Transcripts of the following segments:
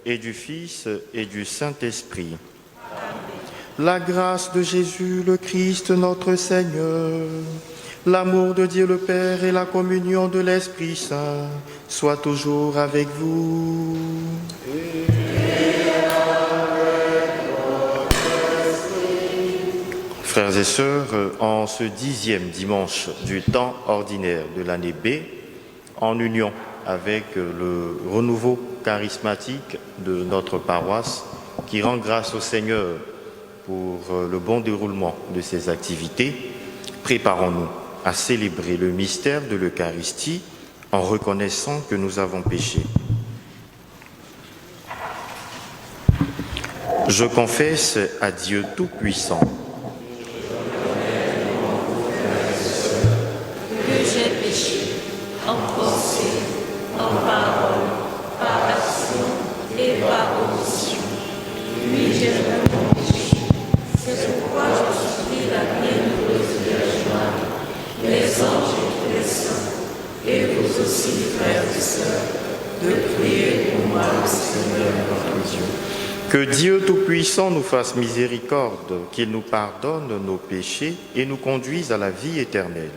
et du Fils et du Saint-Esprit. La grâce de Jésus le Christ notre Seigneur, l'amour de Dieu le Père et la communion de l'Esprit Saint soient toujours avec vous. Frères et sœurs, en ce 10e dimanche du temps ordinaire de l'année B, en union avec le renouveau charismatique de notre paroisse qui rend grâce au Seigneur pour le bon déroulement de ses activités, préparons-nous à célébrer le mystère de l'Eucharistie en reconnaissant que nous avons péché. Je confesse à Dieu Tout-Puissant que j'ai péché en pensée, en parole, par action et par omission. Oui, j'ai vraiment péché. C'est pourquoi je supplie la bienheureuse Vierge Marie, les anges et tous les saints, et vous aussi, frères et sœurs, de prier pour moi le Seigneur notre Dieu. Que Dieu Tout-Puissant nous fasse miséricorde, qu'il nous pardonne nos péchés et nous conduise à la vie éternelle.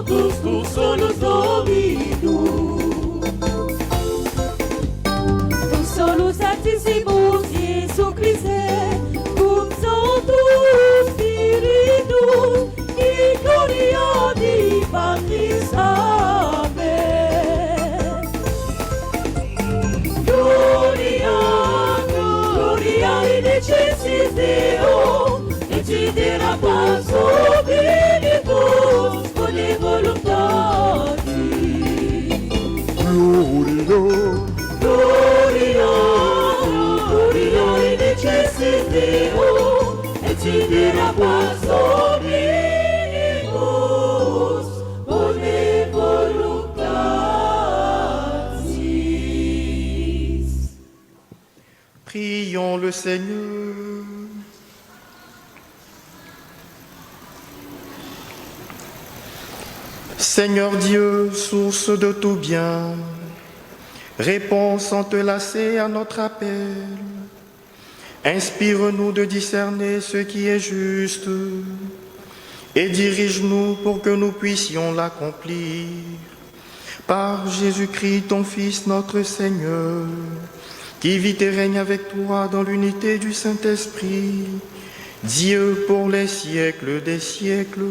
todos solos ouvidos. Todos solos satisfeitos, Jesus Cristo, como são todos queridos, e glória de Padre sabe. Gloria, gloria in excelsis Deo, et ci dera paz sobre vos, con le volontadi. Gloria, gloria in excelsis Deo, et ci dera paz sobre vos, con le volontadi. Prions le Seigneur. Seigneur Dieu, source de tout bien, réponds sans te lasser à notre appel. Inspire-nous de discerner ce qui est juste et dirige-nous pour que nous puissions l'accomplir. Par Jésus-Christ, ton Fils, notre Seigneur, qui vit et règne avec toi dans l'unité du Saint-Esprit, Dieu pour les siècles des siècles.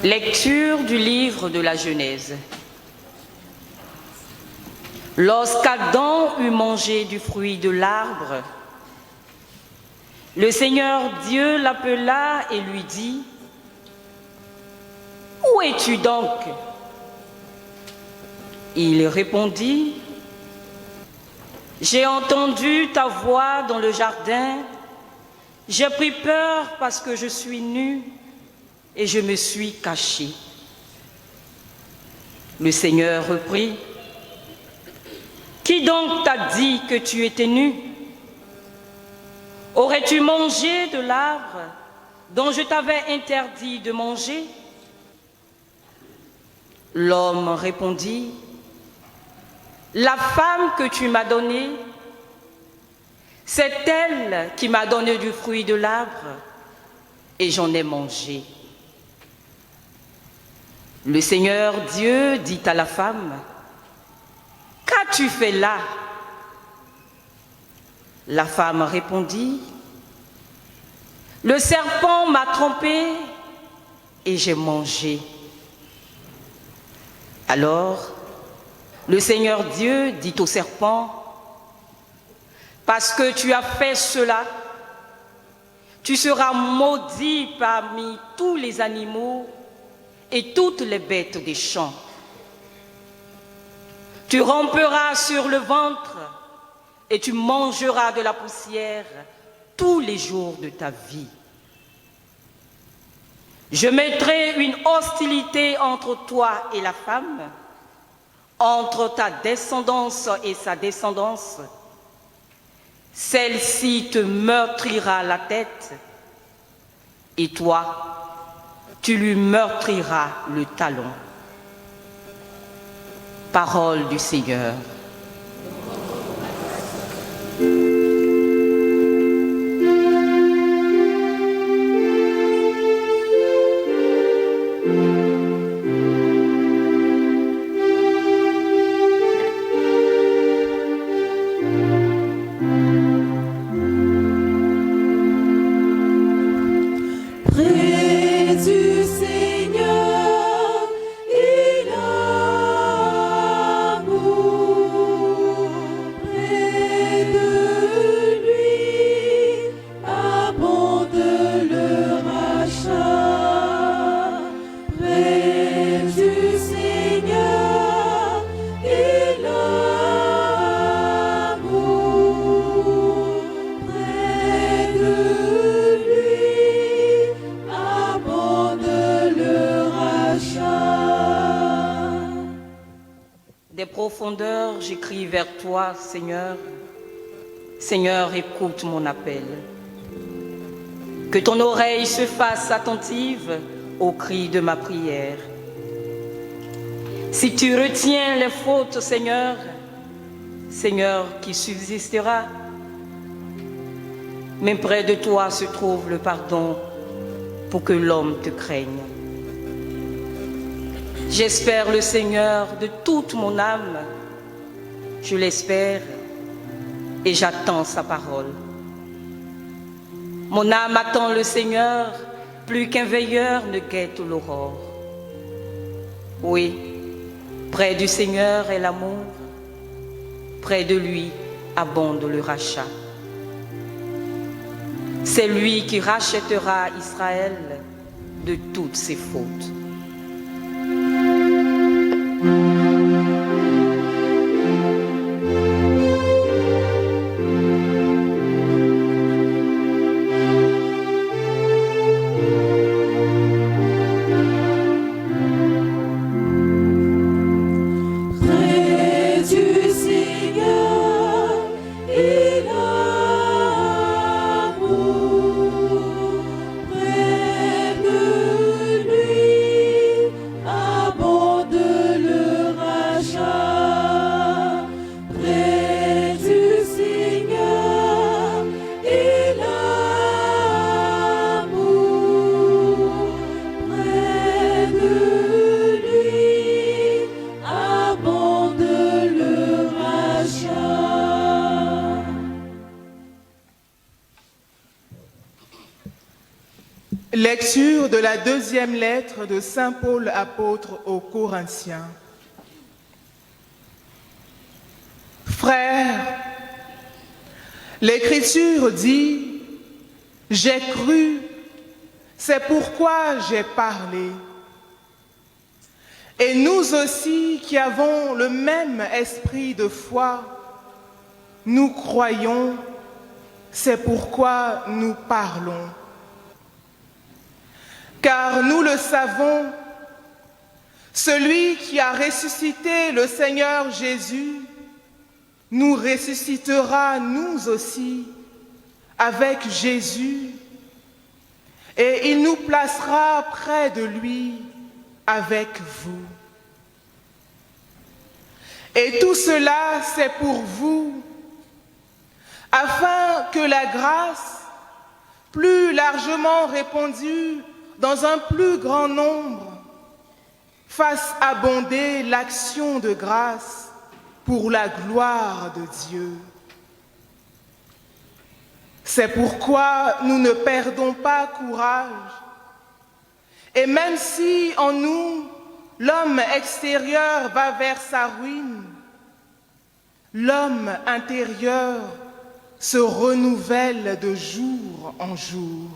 Lecture du livre de la Genèse. Lorsqu'Adam eut mangé du fruit de l'arbre, le Seigneur Dieu l'appela et lui dit : « Où es-tu donc ? » Il répondit : « J'ai entendu ta voix dans le jardin, j'ai pris peur parce que je suis nu et je me suis caché. » Le Seigneur reprit : « Qui donc t'a dit que tu étais nu ? Aurais-tu mangé de l'arbre dont je t'avais interdit de manger ? » L'homme répondit : « La femme que tu m'as donnée, c'est elle qui m'a donné du fruit de l'arbre et j'en ai mangé. » Le Seigneur Dieu dit à la femme : « Qu'as-tu fait là ? » La femme répondit : « Le serpent m'a trompée et j'ai mangé. » Alors, le Seigneur Dieu dit au serpent : « Parce que tu as fait cela, tu seras maudit parmi tous les animaux et toutes les bêtes des champs. Tu ramperas sur le ventre et tu mangeras de la poussière tous les jours de ta vie. Je mettrai une hostilité entre toi et la femme, entre ta descendance et sa descendance. Celle-ci te meurtrira la tête, et toi, tu lui meurtriras le talon. » Parole du Seigneur. Seigneur, il a Des profondeurs, j'écris vers toi, Seigneur. Seigneur, écoute mon appel. Que ton oreille se fasse attentive au cri de ma prière. Si tu retiens les fautes, Seigneur, Seigneur, qui subsistera, mais près de toi se trouve le pardon pour que l'homme te craigne. J'espère le Seigneur de toute mon âme, je l'espère et j'attends sa parole. Mon âme attend le Seigneur plus qu'un veilleur ne guette l'aurore. Oui, près du Seigneur est l'amour, près de lui abonde le rachat. C'est lui qui rachètera Israël de toutes ses fautes. Lecture de la deuxième lettre de Saint Paul apôtre aux Corinthiens. Frères, l'Écriture dit « J'ai cru, c'est pourquoi j'ai parlé ». Et nous aussi qui avons le même esprit de foi, nous croyons, c'est pourquoi nous parlons. Car nous le savons, celui qui a ressuscité le Seigneur Jésus nous ressuscitera nous aussi avec Jésus et il nous placera près de lui avec vous. Et tout cela, c'est pour vous, afin que la grâce, plus largement répandue dans un plus grand nombre, fasse abonder l'action de grâce pour la gloire de Dieu. C'est pourquoi nous ne perdons pas courage. Et même si en nous, l'homme extérieur va vers sa ruine, l'homme intérieur se renouvelle de jour en jour.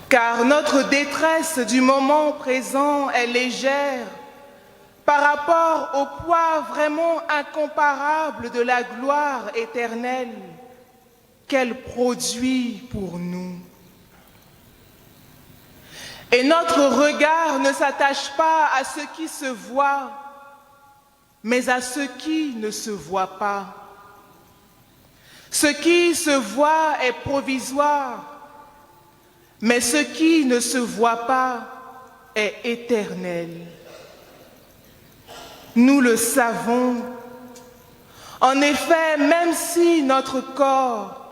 Car notre détresse du moment présent est légère par rapport au poids vraiment incomparable de la gloire éternelle qu'elle produit pour nous. Et notre regard ne s'attache pas à ce qui se voit, mais à ce qui ne se voit pas. Ce qui se voit est provisoire, mais ce qui ne se voit pas est éternel. Nous le savons. En effet, même si notre corps,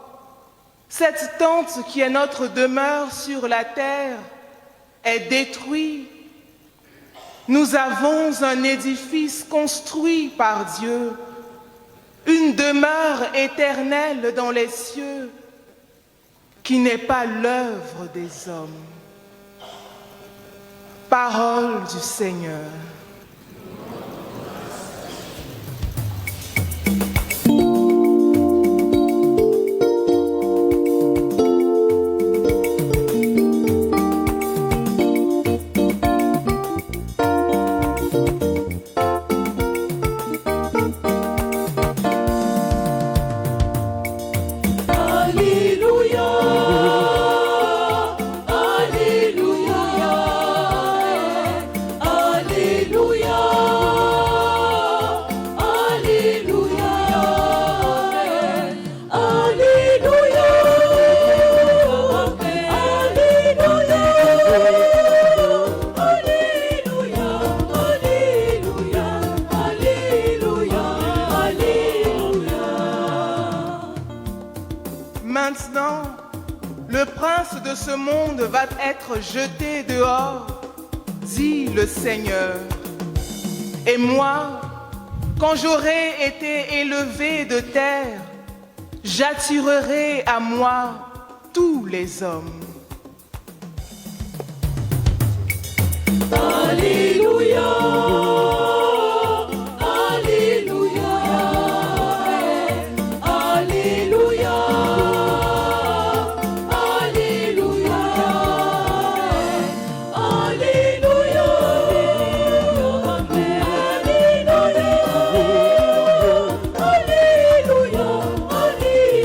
cette tente qui est notre demeure sur la terre, est détruit, nous avons un édifice construit par Dieu, une demeure éternelle dans les cieux, qui n'est pas l'œuvre des hommes. Parole du Seigneur. Alléluia, prince de ce monde va être jeté dehors, dit le Seigneur. Et moi, quand j'aurai été élevé de terre, j'attirerai à moi tous les hommes. Alléluia, Alléluia, Alléluia, Alléluia, Alléluia,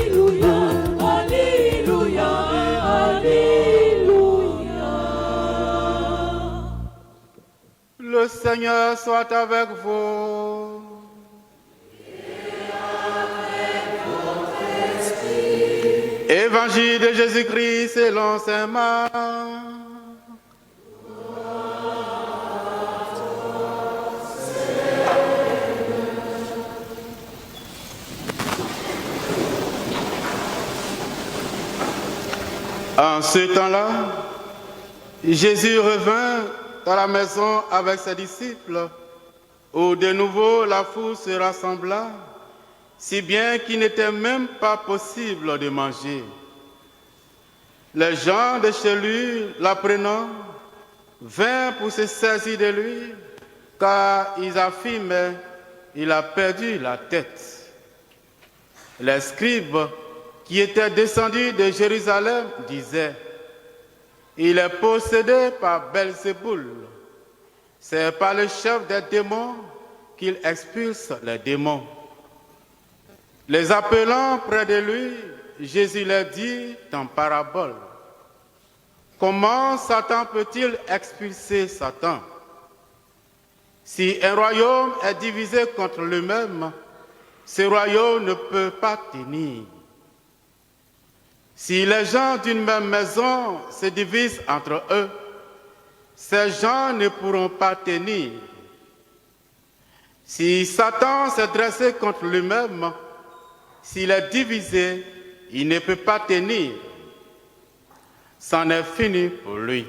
Alléluia, Alléluia, Alléluia. Le Seigneur soit avec vous. Évangile de Jésus-Christ selon saint Marc. En ce temps-là, Jésus revint dans la maison avec ses disciples, où de nouveau la foule se rassembla, si bien qu'il n'était même pas possible de manger. Les gens de chez lui, l'apprenant, vinrent pour se saisir de lui, car ils affirmaient qu'il a perdu la tête. Les scribes qui étaient descendus de Jérusalem disaient: il est possédé par Belzéboul. C'est par le chef des démons qu'il expulse les démons. Les appelant près de lui, Jésus leur dit en parabole: comment Satan peut-il expulser Satan? Si un royaume est divisé contre lui-même, ce royaume ne peut pas tenir. Si les gens d'une même maison se divisent entre eux, ces gens ne pourront pas tenir. Si Satan s'est dressé contre lui-même, s'il est divisé, il ne peut pas tenir. C'en est fini pour lui.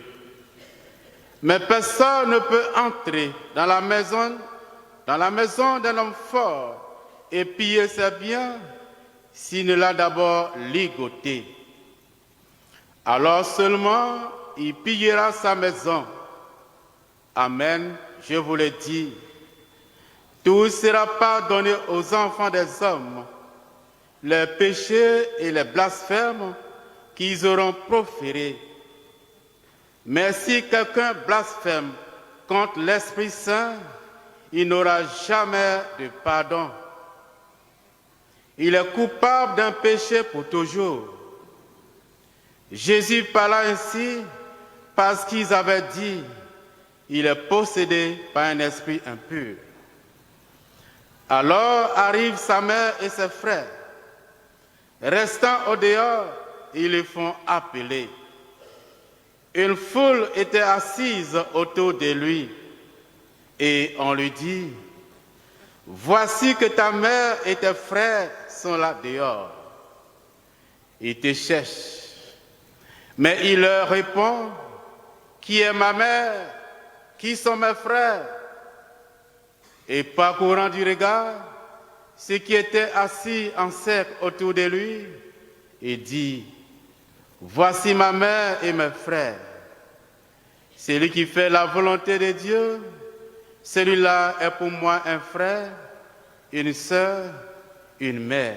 Mais personne ne peut entrer dans la maison d'un homme fort et piller ses biens s'il ne l'a d'abord ligoté. Alors seulement il pillera sa maison. Amen, je vous le dis, tout sera pardonné aux enfants des hommes, les péchés et les blasphèmes qu'ils auront proférés. Mais si quelqu'un blasphème contre l'Esprit Saint, il n'aura jamais de pardon. Il est coupable d'un péché pour toujours. Jésus parla ainsi parce qu'ils avaient dit: il est possédé par un esprit impur. Alors arrivent sa mère et ses frères. Restant au dehors, ils les font appeler. Une foule était assise autour de lui et on lui dit: voici que ta mère et tes frères sont là dehors. Ils te cherchent. Mais il leur répond: qui est ma mère? Qui sont mes frères? Et parcourant du regard ceux qui étaient assis en cercle autour de lui, il dit: voici ma mère et mes frères. Celui qui fait la volonté de Dieu, celui-là est pour moi un frère, une sœur, une mère.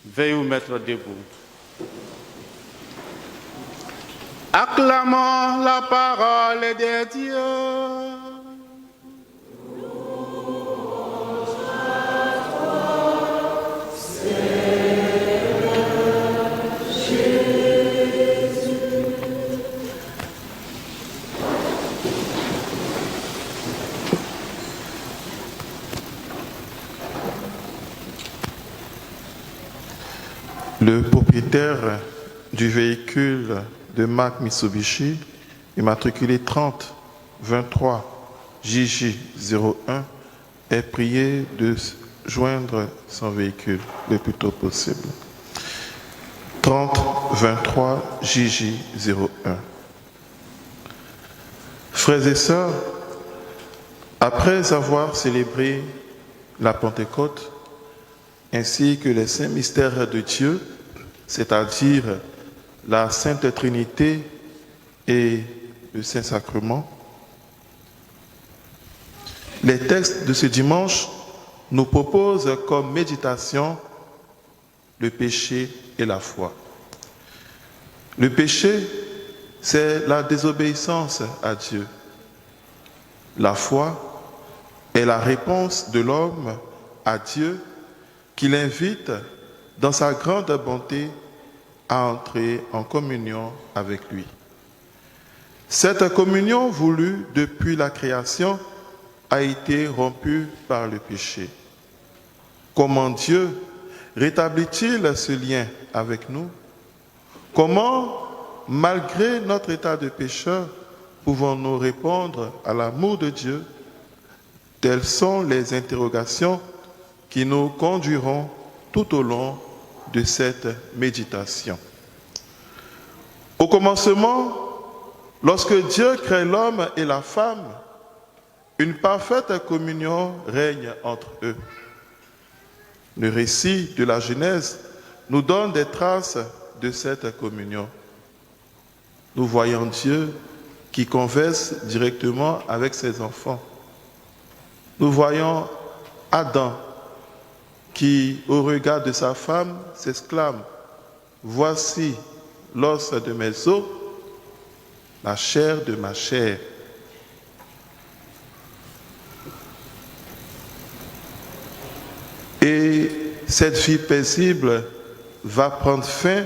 Veuillez vous mettre debout. Acclamons la parole de Dieu. Le propriétaire du véhicule de marque Mitsubishi, immatriculé 30 23 JJ01, est prié de joindre son véhicule le plus tôt possible. 30 23 JJ 01. Frères et sœurs, après avoir célébré la Pentecôte ainsi que les saints mystères de Dieu, c'est-à-dire la Sainte Trinité et le Saint-Sacrement, les textes de ce dimanche nous proposent comme méditation le péché et la foi. Le péché, c'est la désobéissance à Dieu. La foi est la réponse de l'homme à Dieu qui l'invite dans sa grande bonté à entrer en communion avec lui. Cette communion voulue depuis la création a été rompue par le péché. Comment Dieu rétablit-il ce lien avec nous? Comment, malgré notre état de pécheur, pouvons-nous répondre à l'amour de Dieu? Telles sont les interrogations qui nous conduiront tout au long de cette méditation. Au commencement, lorsque Dieu crée l'homme et la femme, une parfaite communion règne entre eux. Le récit de la Genèse nous donne des traces de cette communion. Nous voyons Dieu qui converse directement avec ses enfants. Nous voyons Adam qui, au regard de sa femme, s'exclame « Voici l'os de mes os, la chair de ma chair. » Et cette vie paisible va prendre fin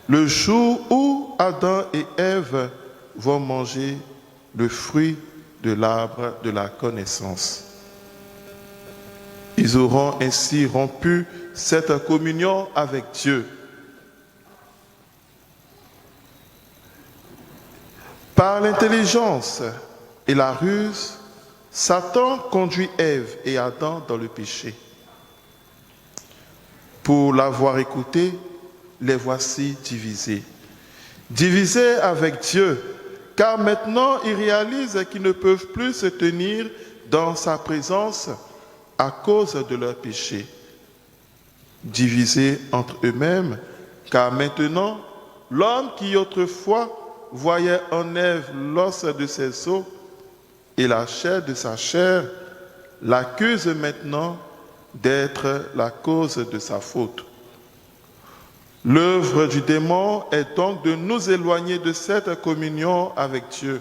le jour où Adam et Ève vont manger le fruit de l'arbre de la connaissance. Ils auront ainsi rompu cette communion avec Dieu. Par l'intelligence et la ruse, Satan conduit Ève et Adam dans le péché. Pour l'avoir écouté, les voici divisés. Divisés avec Dieu, car maintenant ils réalisent qu'ils ne peuvent plus se tenir dans sa présence à cause de leur péché. Divisés entre eux-mêmes, car maintenant, l'homme qui autrefois voyait en Ève l'os de ses os et la chair de sa chair, l'accuse maintenant d'être la cause de sa faute. L'œuvre du démon est donc de nous éloigner de cette communion avec Dieu,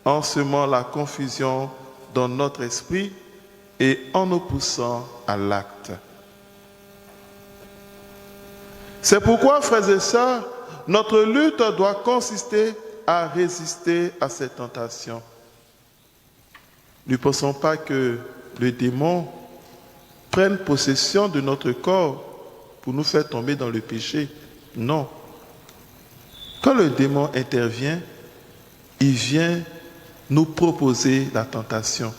en semant la confusion dans notre esprit et en nous poussant à l'acte. C'est pourquoi, frères et sœurs, notre lutte doit consister à résister à cette tentation. Ne pensons pas que le démon prenne possession de notre corps pour nous faire tomber dans le péché. Non. Quand le démon intervient, il vient nous proposer la tentation.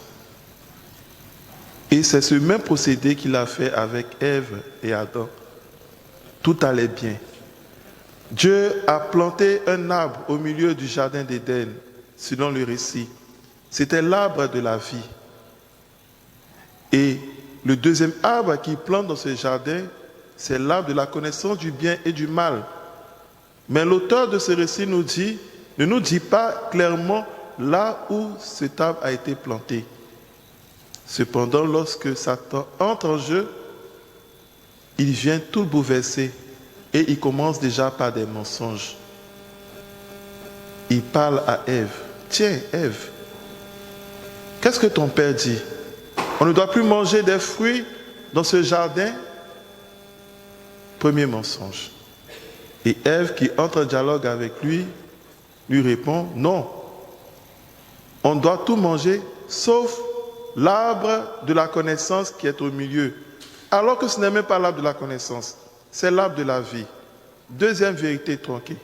Et c'est ce même procédé qu'il a fait avec Ève et Adam. Tout allait bien. Dieu a planté un arbre au milieu du jardin d'Éden, selon le récit. C'était l'arbre de la vie. Et le deuxième arbre qu'il plante dans ce jardin, c'est l'arbre de la connaissance du bien et du mal. Mais l'auteur de ce récit ne nous dit pas clairement là où cet arbre a été planté. Cependant, lorsque Satan entre en jeu, il vient tout bouleverser et il commence déjà par des mensonges. Il parle à Ève. Tiens, Ève, qu'est-ce que ton père dit? On ne doit plus manger des fruits dans ce jardin? Premier mensonge. Et Ève, qui entre en dialogue avec lui répond, non, on doit tout manger sauf l'arbre de la connaissance qui est au milieu. Alors que ce n'est même pas l'arbre de la connaissance, c'est l'arbre de la vie. Deuxième vérité tronquée.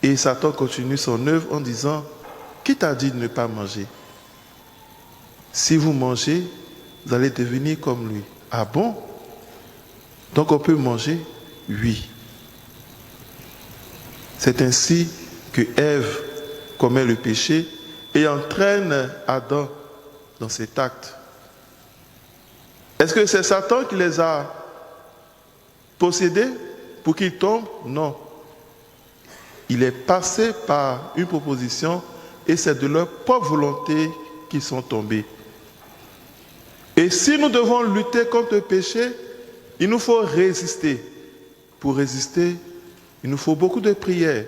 Et Satan continue son œuvre en disant, qui t'a dit de ne pas manger? Si vous mangez, vous allez devenir comme lui. Ah bon? Donc on peut manger? oui. C'est ainsi que Ève commet le péché et entraîne Adam dans cet acte. Est-ce que c'est Satan qui les a possédés pour qu'ils tombent? Non. Il est passé par une proposition et c'est de leur propre volonté qu'ils sont tombés. Et si nous devons lutter contre le péché, il nous faut résister. Pour résister, il nous faut beaucoup de prières.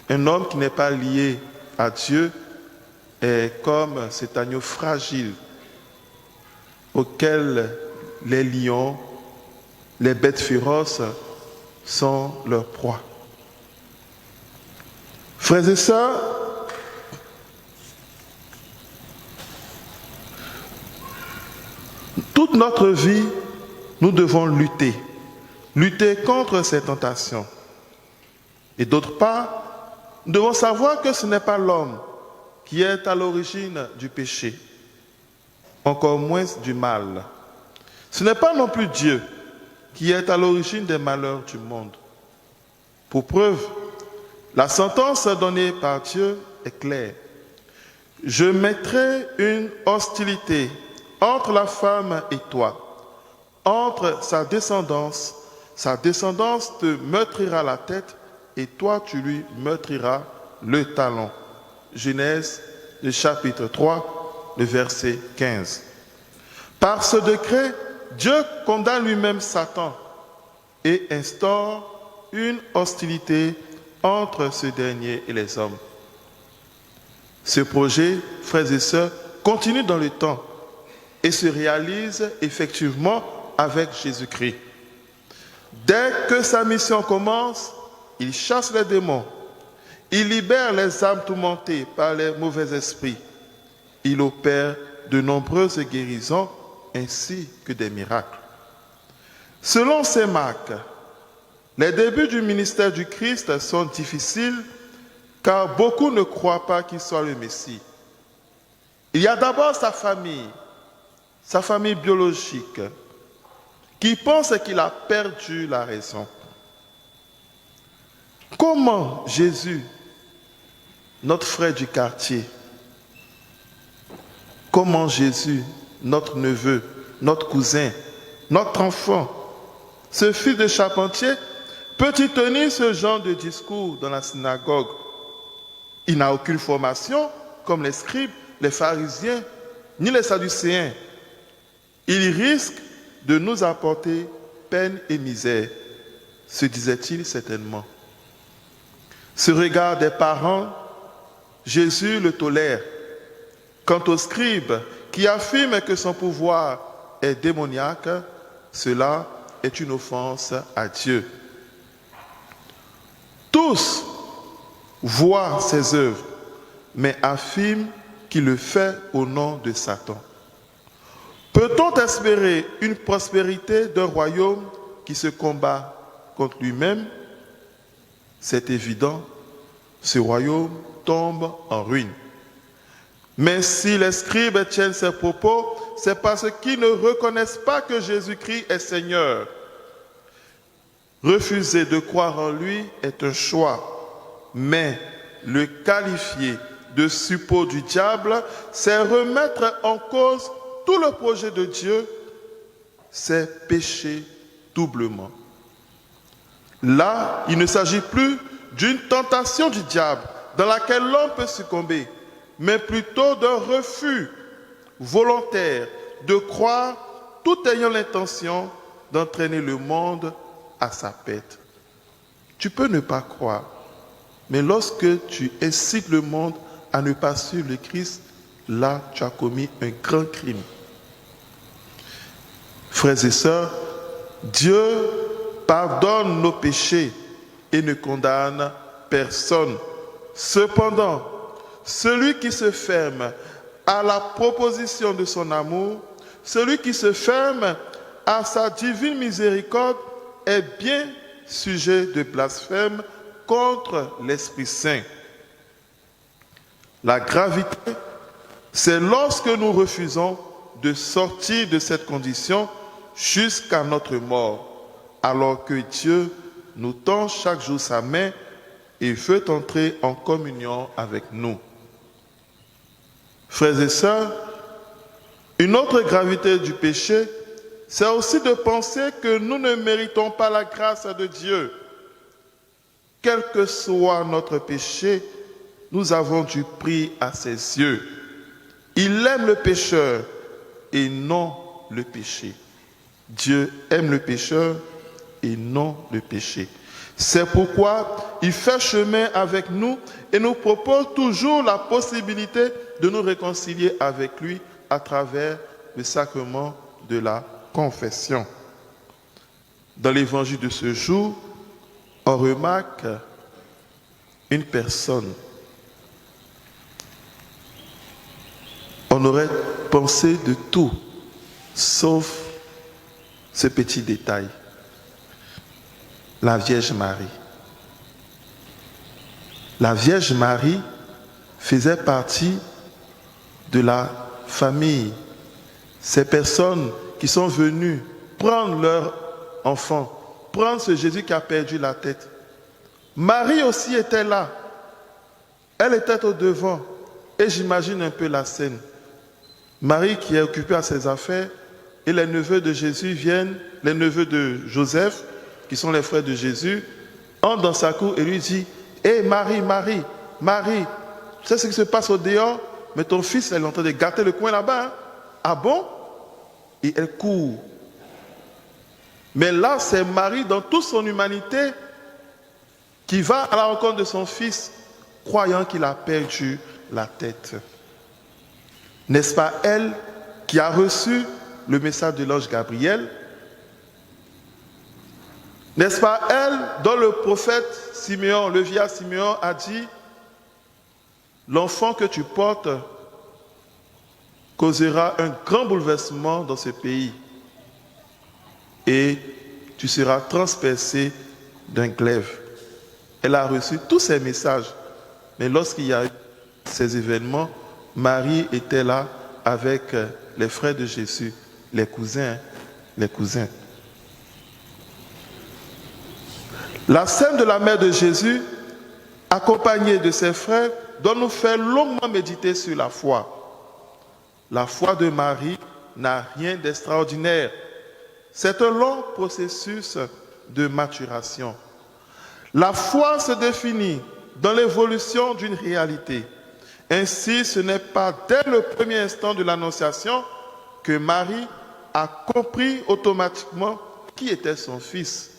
Un homme qui n'est pas lié à Dieu est comme cet agneau fragile auquel les lions, les bêtes féroces sont leur proie. Frères et sœurs, toute notre vie, nous devons lutter contre ces tentations. Et d'autre part, nous devons savoir que ce n'est pas l'homme qui est à l'origine du péché, encore moins du mal. Ce n'est pas non plus Dieu qui est à l'origine des malheurs du monde. Pour preuve, la sentence donnée par Dieu est claire. Je mettrai une hostilité entre la femme et toi, entre sa descendance te meurtrira la tête et toi tu lui meurtriras le talon. Genèse, le chapitre 3, le verset 15. Par ce décret, Dieu condamne lui-même Satan et instaure une hostilité entre ce dernier et les hommes. Ce projet, frères et sœurs, continue dans le temps et se réalise effectivement avec Jésus-Christ. Dès que sa mission commence, il chasse les démons, il libère les âmes tourmentées par les mauvais esprits, il opère de nombreuses guérisons ainsi que des miracles. Selon ces marques, les débuts du ministère du Christ sont difficiles car beaucoup ne croient pas qu'il soit le Messie. Il y a d'abord sa famille biologique, qui pense qu'il a perdu la raison. Comment Jésus, notre frère du quartier, comment Jésus, notre neveu, notre cousin, notre enfant, ce fils de charpentier, peut-il tenir ce genre de discours dans la synagogue? Il n'a aucune formation, comme les scribes, les pharisiens, ni les sadducéens. Il risque de nous apporter peine et misère, se disait-il certainement. Ce regard des parents, Jésus le tolère. Quant aux scribes qui affirment que son pouvoir est démoniaque, cela est une offense à Dieu. Tous voient ses œuvres, mais affirment qu'il le fait au nom de Satan. Peut-on espérer une prospérité d'un royaume qui se combat contre lui-même? C'est évident, ce royaume tombe en ruine. Mais si les scribes tiennent ces propos, c'est parce qu'ils ne reconnaissent pas que Jésus-Christ est Seigneur. Refuser de croire en lui est un choix, mais le qualifier de suppôt du diable, c'est remettre en cause tout le projet de Dieu, c'est pécher doublement. Là, il ne s'agit plus d'une tentation du diable dans laquelle l'homme peut succomber, mais plutôt d'un refus volontaire de croire tout ayant l'intention d'entraîner le monde à sa perte. Tu peux ne pas croire, mais lorsque tu incites le monde à ne pas suivre le Christ, là, tu as commis un grand crime. Frères et sœurs, Dieu pardonne nos péchés et ne condamne personne. Cependant, celui qui se ferme à la proposition de son amour, celui qui se ferme à sa divine miséricorde est bien sujet de blasphème contre l'Esprit Saint. La gravité, c'est lorsque nous refusons de sortir de cette condition jusqu'à notre mort, alors que Dieu nous tend chaque jour sa main et veut entrer en communion avec nous. Frères et sœurs, une autre gravité du péché, c'est aussi de penser que nous ne méritons pas la grâce de Dieu. Quel que soit notre péché, nous avons du prix à ses yeux. Il aime le pécheur et non le péché. Dieu aime le pécheur et non le péché. C'est pourquoi il fait chemin avec nous et nous propose toujours la possibilité de nous réconcilier avec lui à travers le sacrement de la confession. Dans l'évangile de ce jour, on remarque une personne. On aurait pensé de tout, sauf ce petit détail. La Vierge Marie. La Vierge Marie faisait partie de la famille. Ces personnes qui sont venues prendre leur enfant, prendre ce Jésus qui a perdu la tête. Marie aussi était là. Elle était au devant. Et j'imagine un peu la scène. Marie qui est occupée à ses affaires et les neveux de Jésus viennent, les neveux de Joseph, qui sont les frères de Jésus, entrent dans sa cour et lui dit « Hé Marie, Marie, Marie, tu sais ce qui se passe au dehors? Mais ton fils, elle est en train de gâter le coin là-bas. Hein? Ah bon ?» Et elle court. Mais là, c'est Marie, dans toute son humanité, qui va à la rencontre de son fils, croyant qu'il a perdu la tête. N'est-ce pas elle qui a reçu le message de l'ange Gabriel? N'est-ce pas elle dont le prophète Siméon, le vieillard Siméon a dit « L'enfant que tu portes causera un grand bouleversement dans ce pays et tu seras transpercé d'un glaive. » Elle a reçu tous ces messages. Mais lorsqu'il y a eu ces événements, Marie était là avec les frères de Jésus, les cousins. La scène de la mère de Jésus, accompagnée de ses frères, doit nous faire longuement méditer sur la foi. La foi de Marie n'a rien d'extraordinaire. C'est un long processus de maturation. La foi se définit dans l'évolution d'une réalité. Ainsi, ce n'est pas dès le premier instant de l'Annonciation que Marie a compris automatiquement qui était son fils.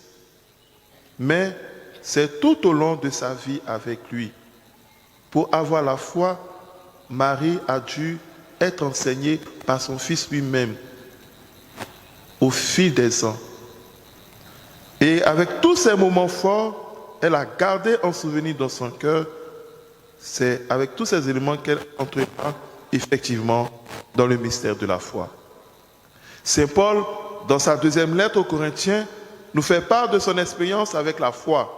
Mais c'est tout au long de sa vie avec lui. Pour avoir la foi, Marie a dû être enseignée par son fils lui-même au fil des ans. Et avec tous ces moments forts, elle a gardé en souvenir dans son cœur. C'est avec tous ces éléments qu'elle entrera effectivement dans le mystère de la foi. Saint Paul, dans sa deuxième lettre aux Corinthiens, nous fait part de son expérience avec la foi.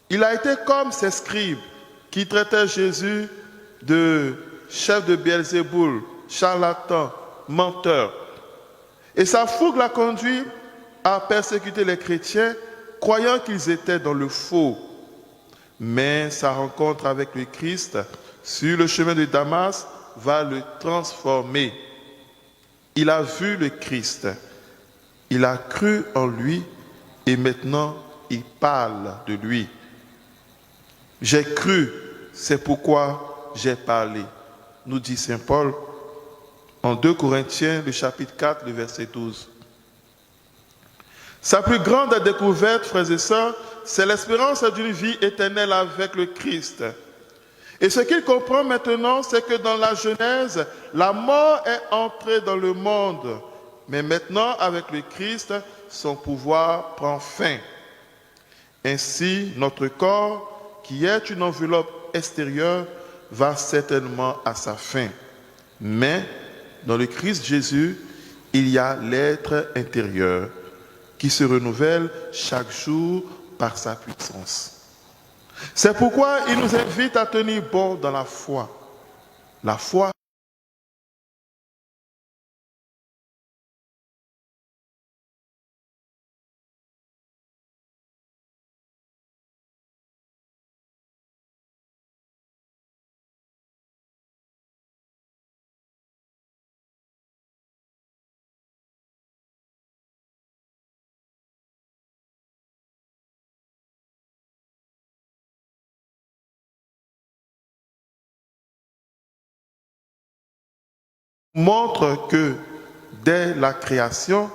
Il a été comme ces scribes qui traitaient Jésus de chef de Beelzéboul, charlatan, menteur. Et sa fougue l'a conduit à persécuter les chrétiens, croyant qu'ils étaient dans le faux. Mais sa rencontre avec le Christ sur le chemin de Damas va le transformer. Il a vu le Christ, il a cru en lui et maintenant il parle de lui. J'ai cru, c'est pourquoi j'ai parlé, nous dit Saint Paul en 2 Corinthiens, le chapitre 4, le verset 12. Sa plus grande découverte, frères et sœurs, c'est l'espérance d'une vie éternelle avec le Christ. Et ce qu'il comprend maintenant, c'est que dans la Genèse, la mort est entrée dans le monde. Mais maintenant, avec le Christ, son pouvoir prend fin. Ainsi, notre corps, qui est une enveloppe extérieure, va certainement à sa fin. Mais, dans le Christ Jésus, il y a l'être intérieur qui se renouvelle chaque jour par sa puissance. C'est pourquoi il nous invite à tenir bon dans la foi. La foi montre que dès la création,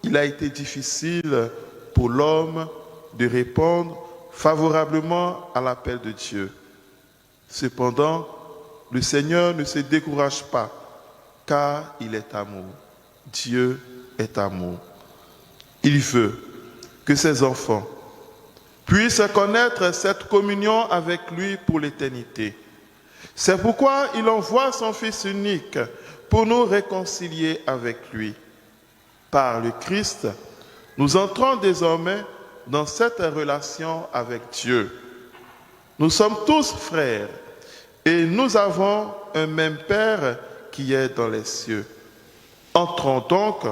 il a été difficile pour l'homme de répondre favorablement à l'appel de Dieu. Cependant, le Seigneur ne se décourage pas, car il est amour. Dieu est amour. Il veut que ses enfants puissent connaître cette communion avec lui pour l'éternité. C'est pourquoi il envoie son Fils unique pour nous réconcilier avec lui. Par le Christ, nous entrons désormais dans cette relation avec Dieu. Nous sommes tous frères et nous avons un même Père qui est dans les cieux. Entrons donc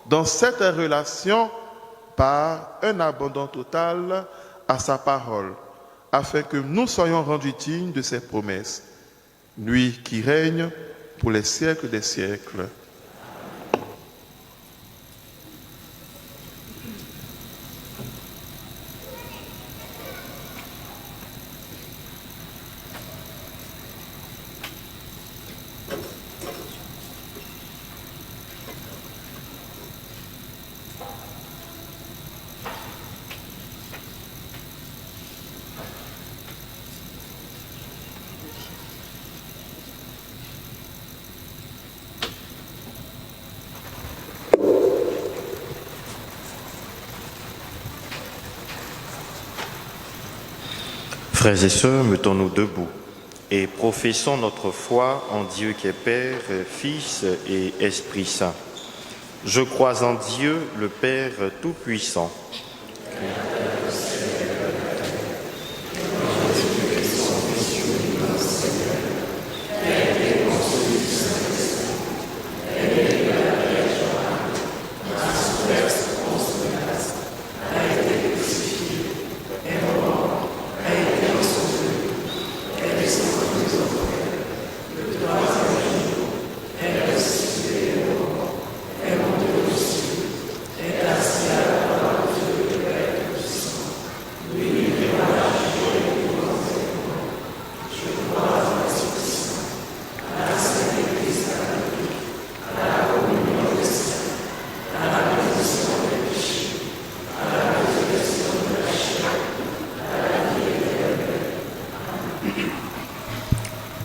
dans cette relation par un abandon total à sa parole, afin que nous soyons rendus dignes de ses promesses. Lui qui règne pour les siècles des siècles. Frères et sœurs, mettons-nous debout et professons notre foi en Dieu qui est Père, Fils et Esprit Saint. Je crois en Dieu, le Père Tout-Puissant.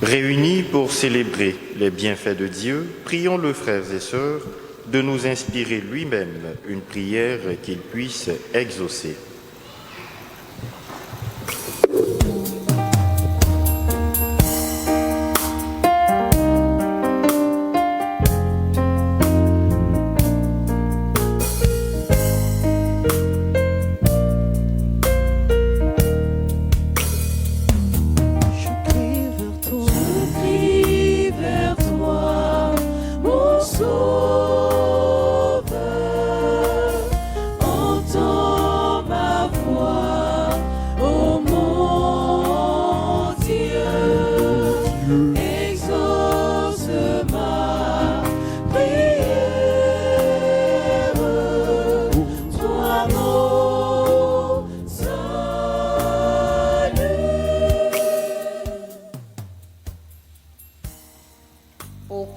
Réunis pour célébrer les bienfaits de Dieu, prions-le, frères et sœurs, de nous inspirer lui-même une prière qu'il puisse exaucer.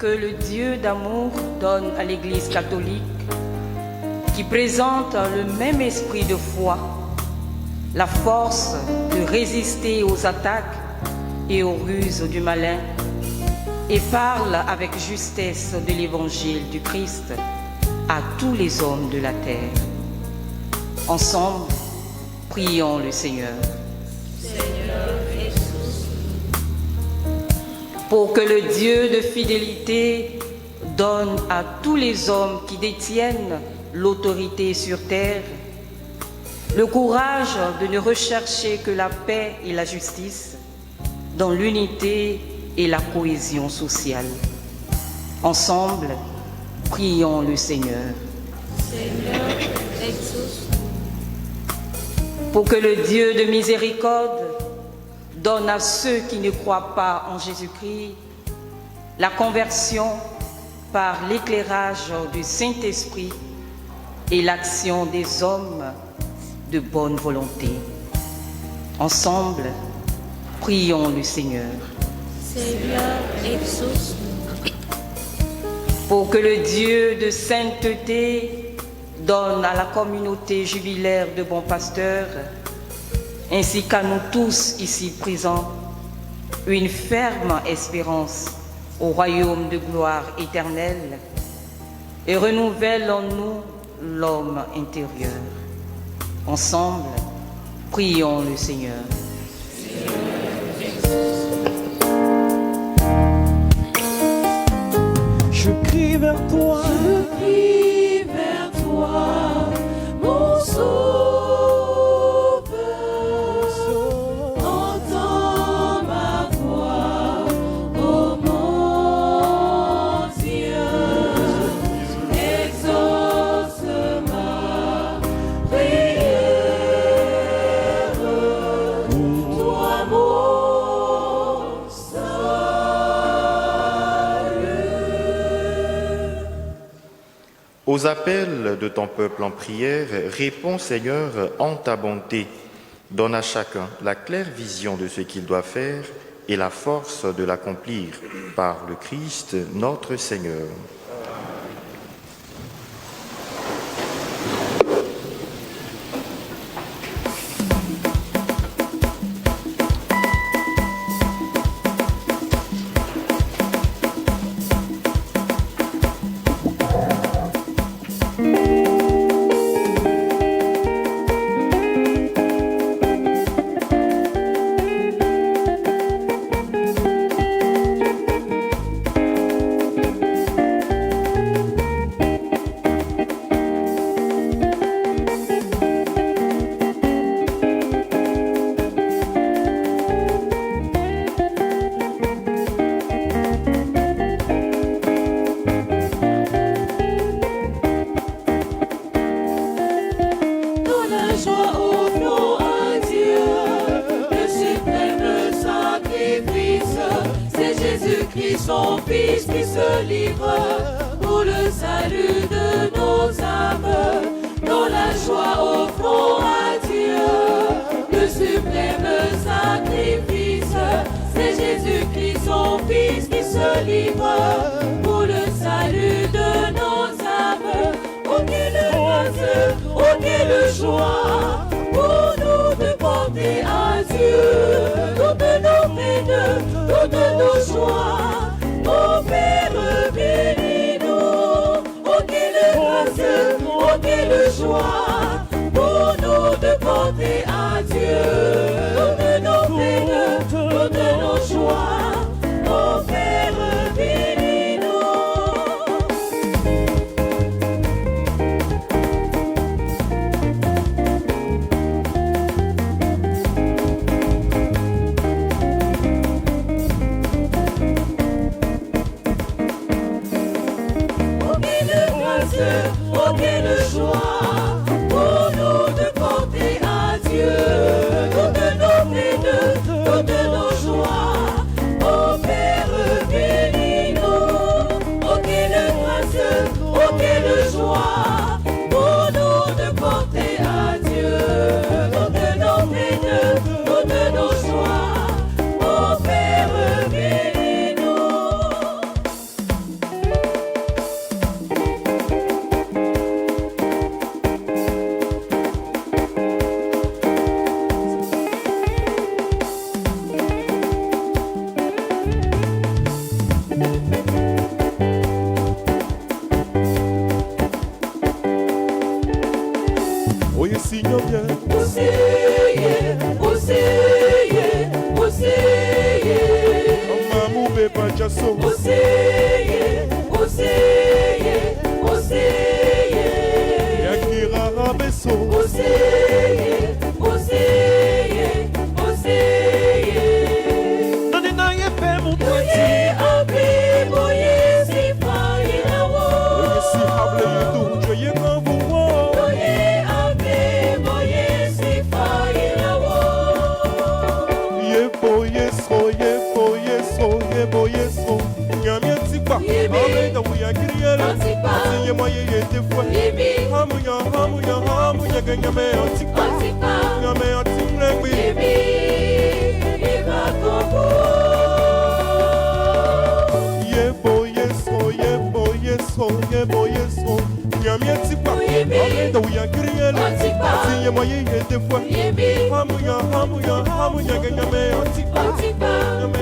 Que le Dieu d'amour donne à l'Église catholique, qui présente le même esprit de foi, la force de résister aux attaques et aux ruses du malin, et parle avec justesse de l'Évangile du Christ à tous les hommes de la terre. Ensemble, prions le Seigneur. Pour que le Dieu de fidélité donne à tous les hommes qui détiennent l'autorité sur terre le courage de ne rechercher que la paix et la justice dans l'unité et la cohésion sociale. Ensemble, prions le Seigneur. Seigneur, exauce. Pour que le Dieu de miséricorde donne à ceux qui ne croient pas en Jésus-Christ la conversion par l'éclairage du Saint-Esprit et l'action des hommes de bonne volonté. Ensemble, prions le Seigneur. Seigneur, exauce. pour que le Dieu de sainteté donne à la communauté jubilaire de bons pasteurs, ainsi qu'à nous tous ici présents, une ferme espérance au royaume de gloire éternelle et renouvelle en nous l'homme intérieur. Ensemble, prions le Seigneur. Je crie vers toi, mon Sauveur. Entends ma voix, ô mon Dieu. Exauce ma prière, toi mon salut. Aux appels de ton peuple en prière, réponds Seigneur en ta bonté. Donne à chacun la claire vision de ce qu'il doit faire et la force de l'accomplir par le Christ notre Seigneur. Son Fils qui se livre pour le salut de nos âmes. Dans la joie offrons à Dieu le suprême sacrifice. C'est Jésus-Christ son Fils qui se livre pour le salut de nos âmes. Oh quelle grâce, oh quelle joie pour nous de porter à Dieu toutes nos peines, toutes nos joies. Oh Père, bénis-nous, oh quelle grâce, oh quelle joie, pour nous de porter à Dieu toutes nos peines, toutes nos joies. Oh Père, bénis-nous. Oh quelle joie pour nous de porter à Dieu toutes nos peines, toutes nos joies. Oh Père, bénis-nous. Oh quelle grâce, oh quelle joie pour nous de porter à Dieu toutes nos peines, toutes nos joies. Oh Père, bénis-nous. boyeso nyamietikwa amenda uyangiriele atinye moye yedefwa hamuya genyame otikwa nyame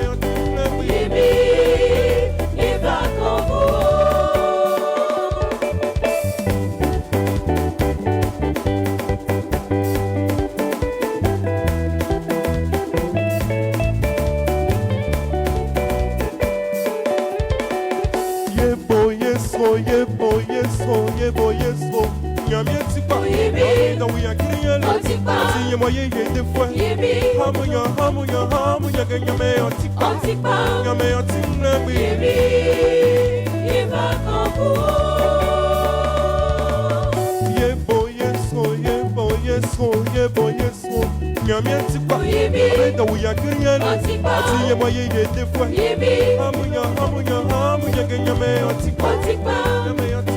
yeboyeso nyamietikwa amenda uyangiriele atinye moye yedefwa hamuya genyame otikwa nyame otikwa yeboyeso nyamietikwa amenda uyangiriele atinye moye yedefwa hamuya genyame otikwa nyame otikwa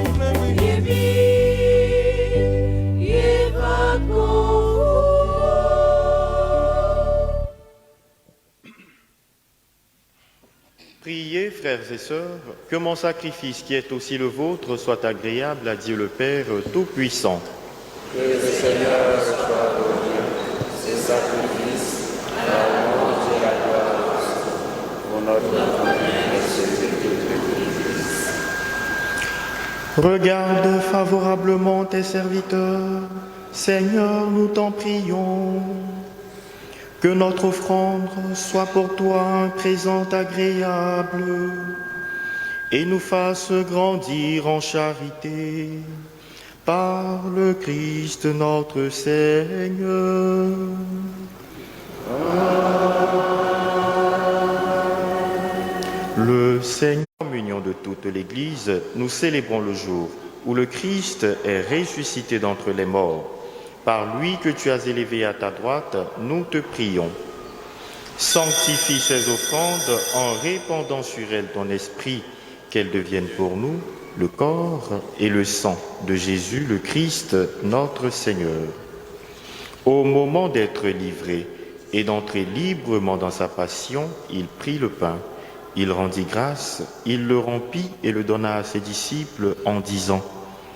Priez, frères et sœurs, que mon sacrifice qui est aussi le vôtre soit agréable à Dieu le Père Tout-Puissant. Que le Seigneur soit glorieux, ce sacrifice, la honte et la gloire, pour notre bien et celui de toute l'Église. Regarde favorablement tes serviteurs, Seigneur, nous t'en prions. Que notre offrande soit pour toi un présent agréable et nous fasse grandir en charité par le Christ notre Seigneur. Le Seigneur, communion de toute l'Église, nous célébrons le jour où le Christ est ressuscité d'entre les morts. Par lui que tu as élevé à ta droite, nous te prions. Sanctifie ces offrandes en répandant sur elles ton esprit, qu'elles deviennent pour nous le corps et le sang de Jésus le Christ, notre Seigneur. Au moment d'être livré et d'entrer librement dans sa passion, il prit le pain, il rendit grâce, il le rompit et le donna à ses disciples en disant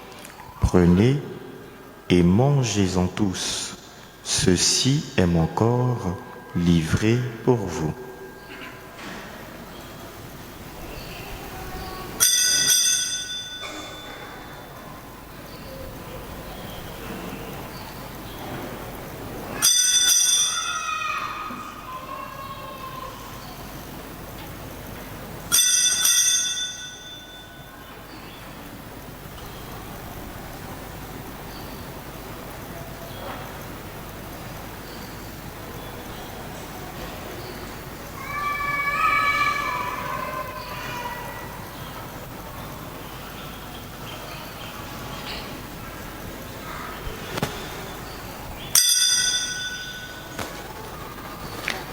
« Prenez et mangez-en tous, ceci est mon corps livré pour vous. »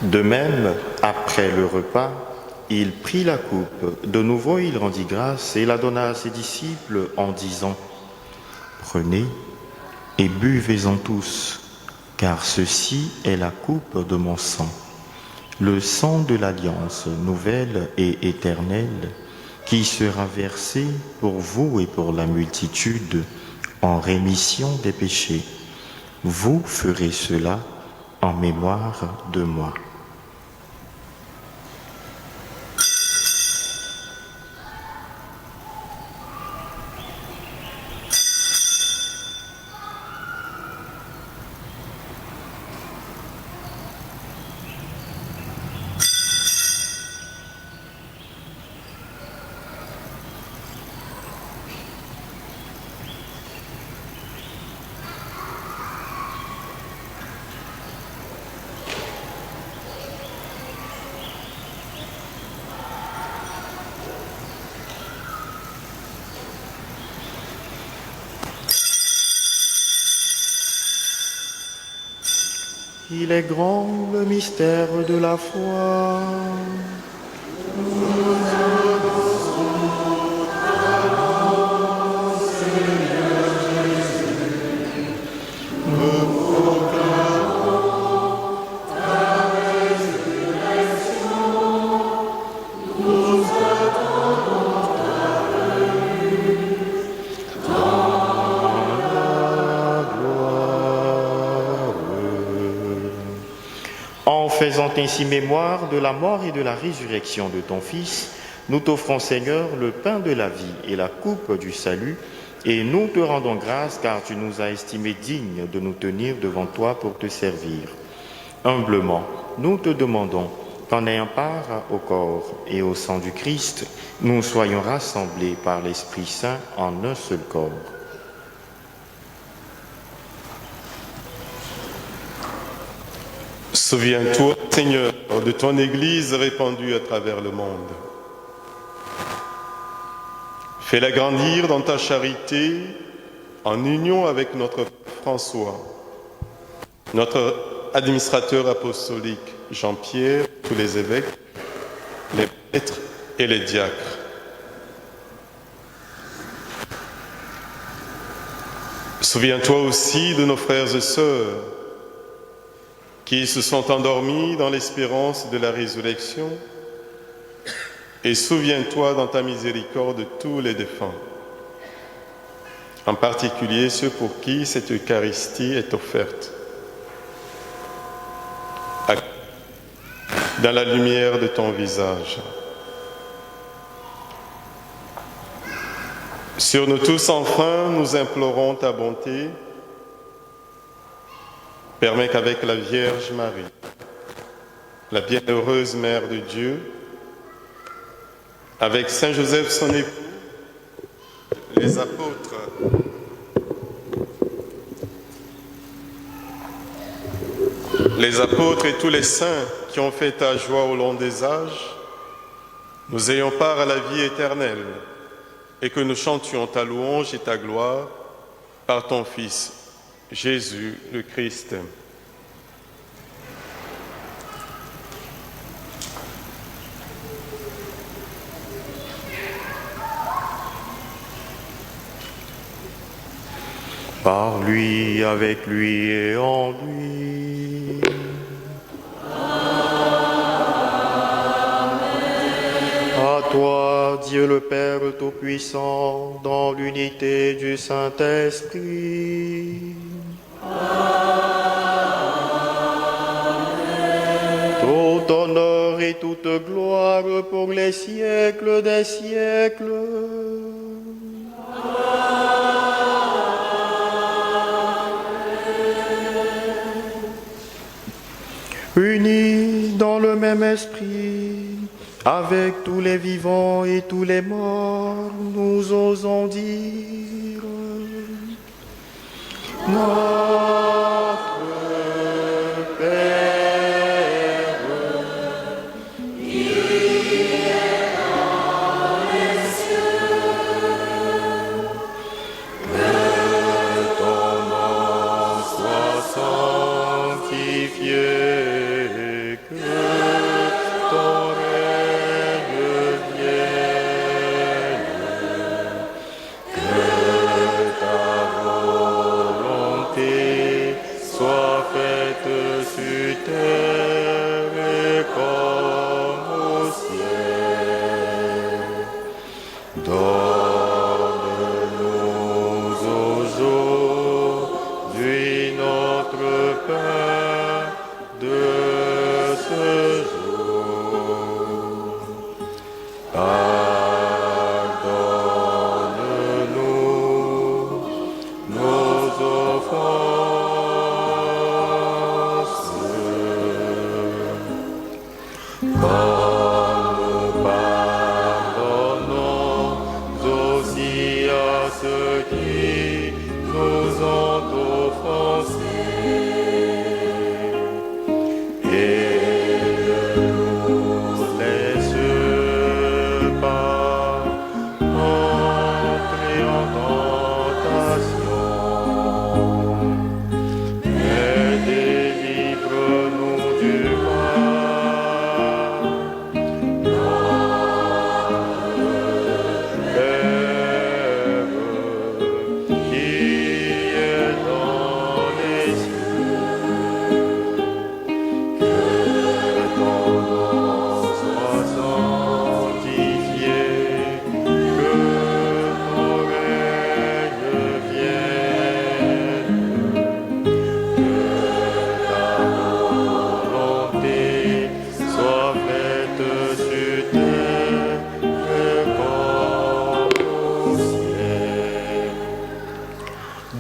De même, après le repas, il prit la coupe. De nouveau, il rendit grâce et la donna à ses disciples en disant « Prenez et buvez-en tous, car ceci est la coupe de mon sang, le sang de l'alliance nouvelle et éternelle, qui sera versé pour vous et pour la multitude en rémission des péchés. Vous ferez cela en mémoire de moi. » Il est grand le mystère de la foi. faisant ainsi mémoire de la mort et de la résurrection de ton Fils, nous t'offrons, Seigneur, le pain de la vie et la coupe du salut, et nous te rendons grâce car tu nous as estimés dignes de nous tenir devant toi pour te servir. Humblement, nous te demandons qu'en ayant part au corps et au sang du Christ, nous soyons rassemblés par l'Esprit Saint en un seul corps. Souviens-toi, Seigneur, de ton Église répandue à travers le monde. Fais-la grandir dans ta charité en union avec notre François, notre administrateur apostolique Jean-Pierre, tous les évêques, les prêtres et les diacres. Souviens-toi aussi de nos frères et sœurs qui se sont endormis dans l'espérance de la résurrection, et souviens-toi dans ta miséricorde de tous les défunts, en particulier ceux pour qui cette Eucharistie est offerte. Dans la lumière de ton visage. Sur nous tous, enfin, nous implorons ta bonté. Permets qu'avec la Vierge Marie, la bienheureuse Mère de Dieu, avec Saint Joseph son époux, les apôtres, et tous les saints qui ont fait ta joie au long des âges, nous ayons part à la vie éternelle et que nous chantions ta louange et ta gloire par ton Fils, Jésus le Christ. Par lui, avec lui et en lui. À toi, Dieu le Père Tout-Puissant, dans l'unité du Saint-Esprit. Tout honneur et toute gloire pour les siècles des siècles. Unis dans le même esprit, avec tous les vivants et tous les morts, nous osons dire Notre Père, qui es dans les cieux, que ton nom soit sanctifié.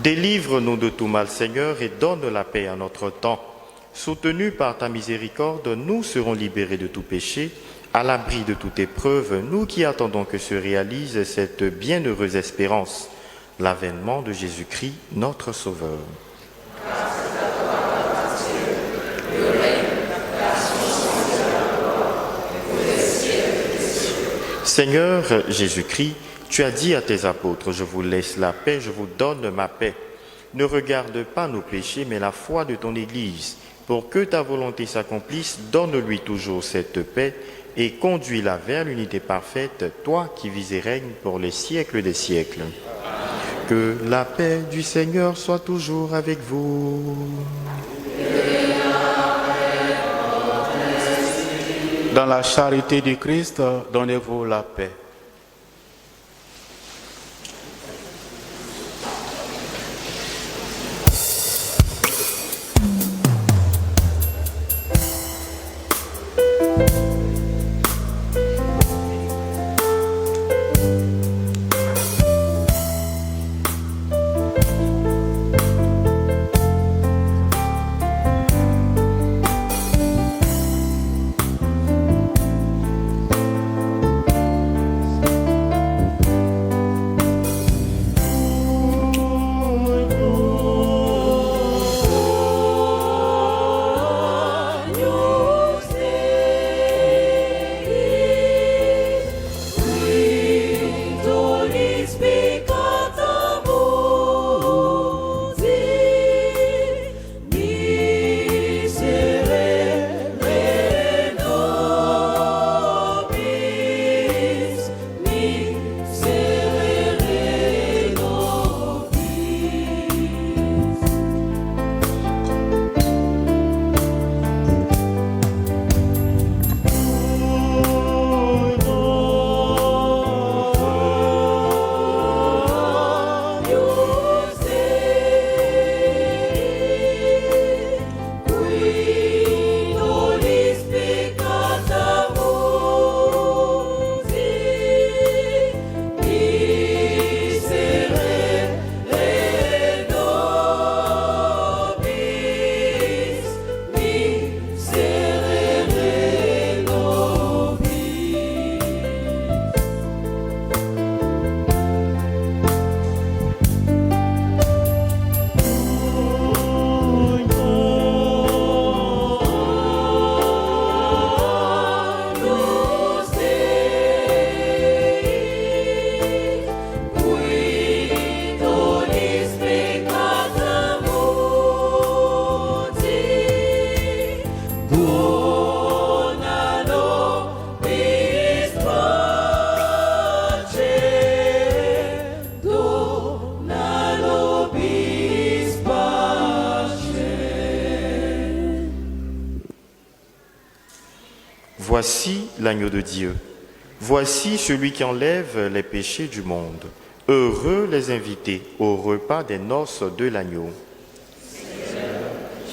Délivre-nous de tout mal, Seigneur, et donne la paix à notre temps. Soutenus par ta miséricorde, nous serons libérés de tout péché, à l'abri de toute épreuve, nous qui attendons que se réalise cette bienheureuse espérance, l'avènement de Jésus-Christ, notre Sauveur. Seigneur Jésus-Christ, tu as dit à tes apôtres, je vous laisse la paix, je vous donne ma paix. Ne regarde pas nos péchés, mais la foi de ton Église. Pour que ta volonté s'accomplisse, donne-lui toujours cette paix et conduis-la vers l'unité parfaite, toi qui vis et règnes pour les siècles des siècles. Que la paix du Seigneur soit toujours avec vous. Dans la charité du Christ, donnez-vous la paix. Voici l'agneau de Dieu. Voici celui qui enlève les péchés du monde. Heureux les invités au repas des noces de l'agneau.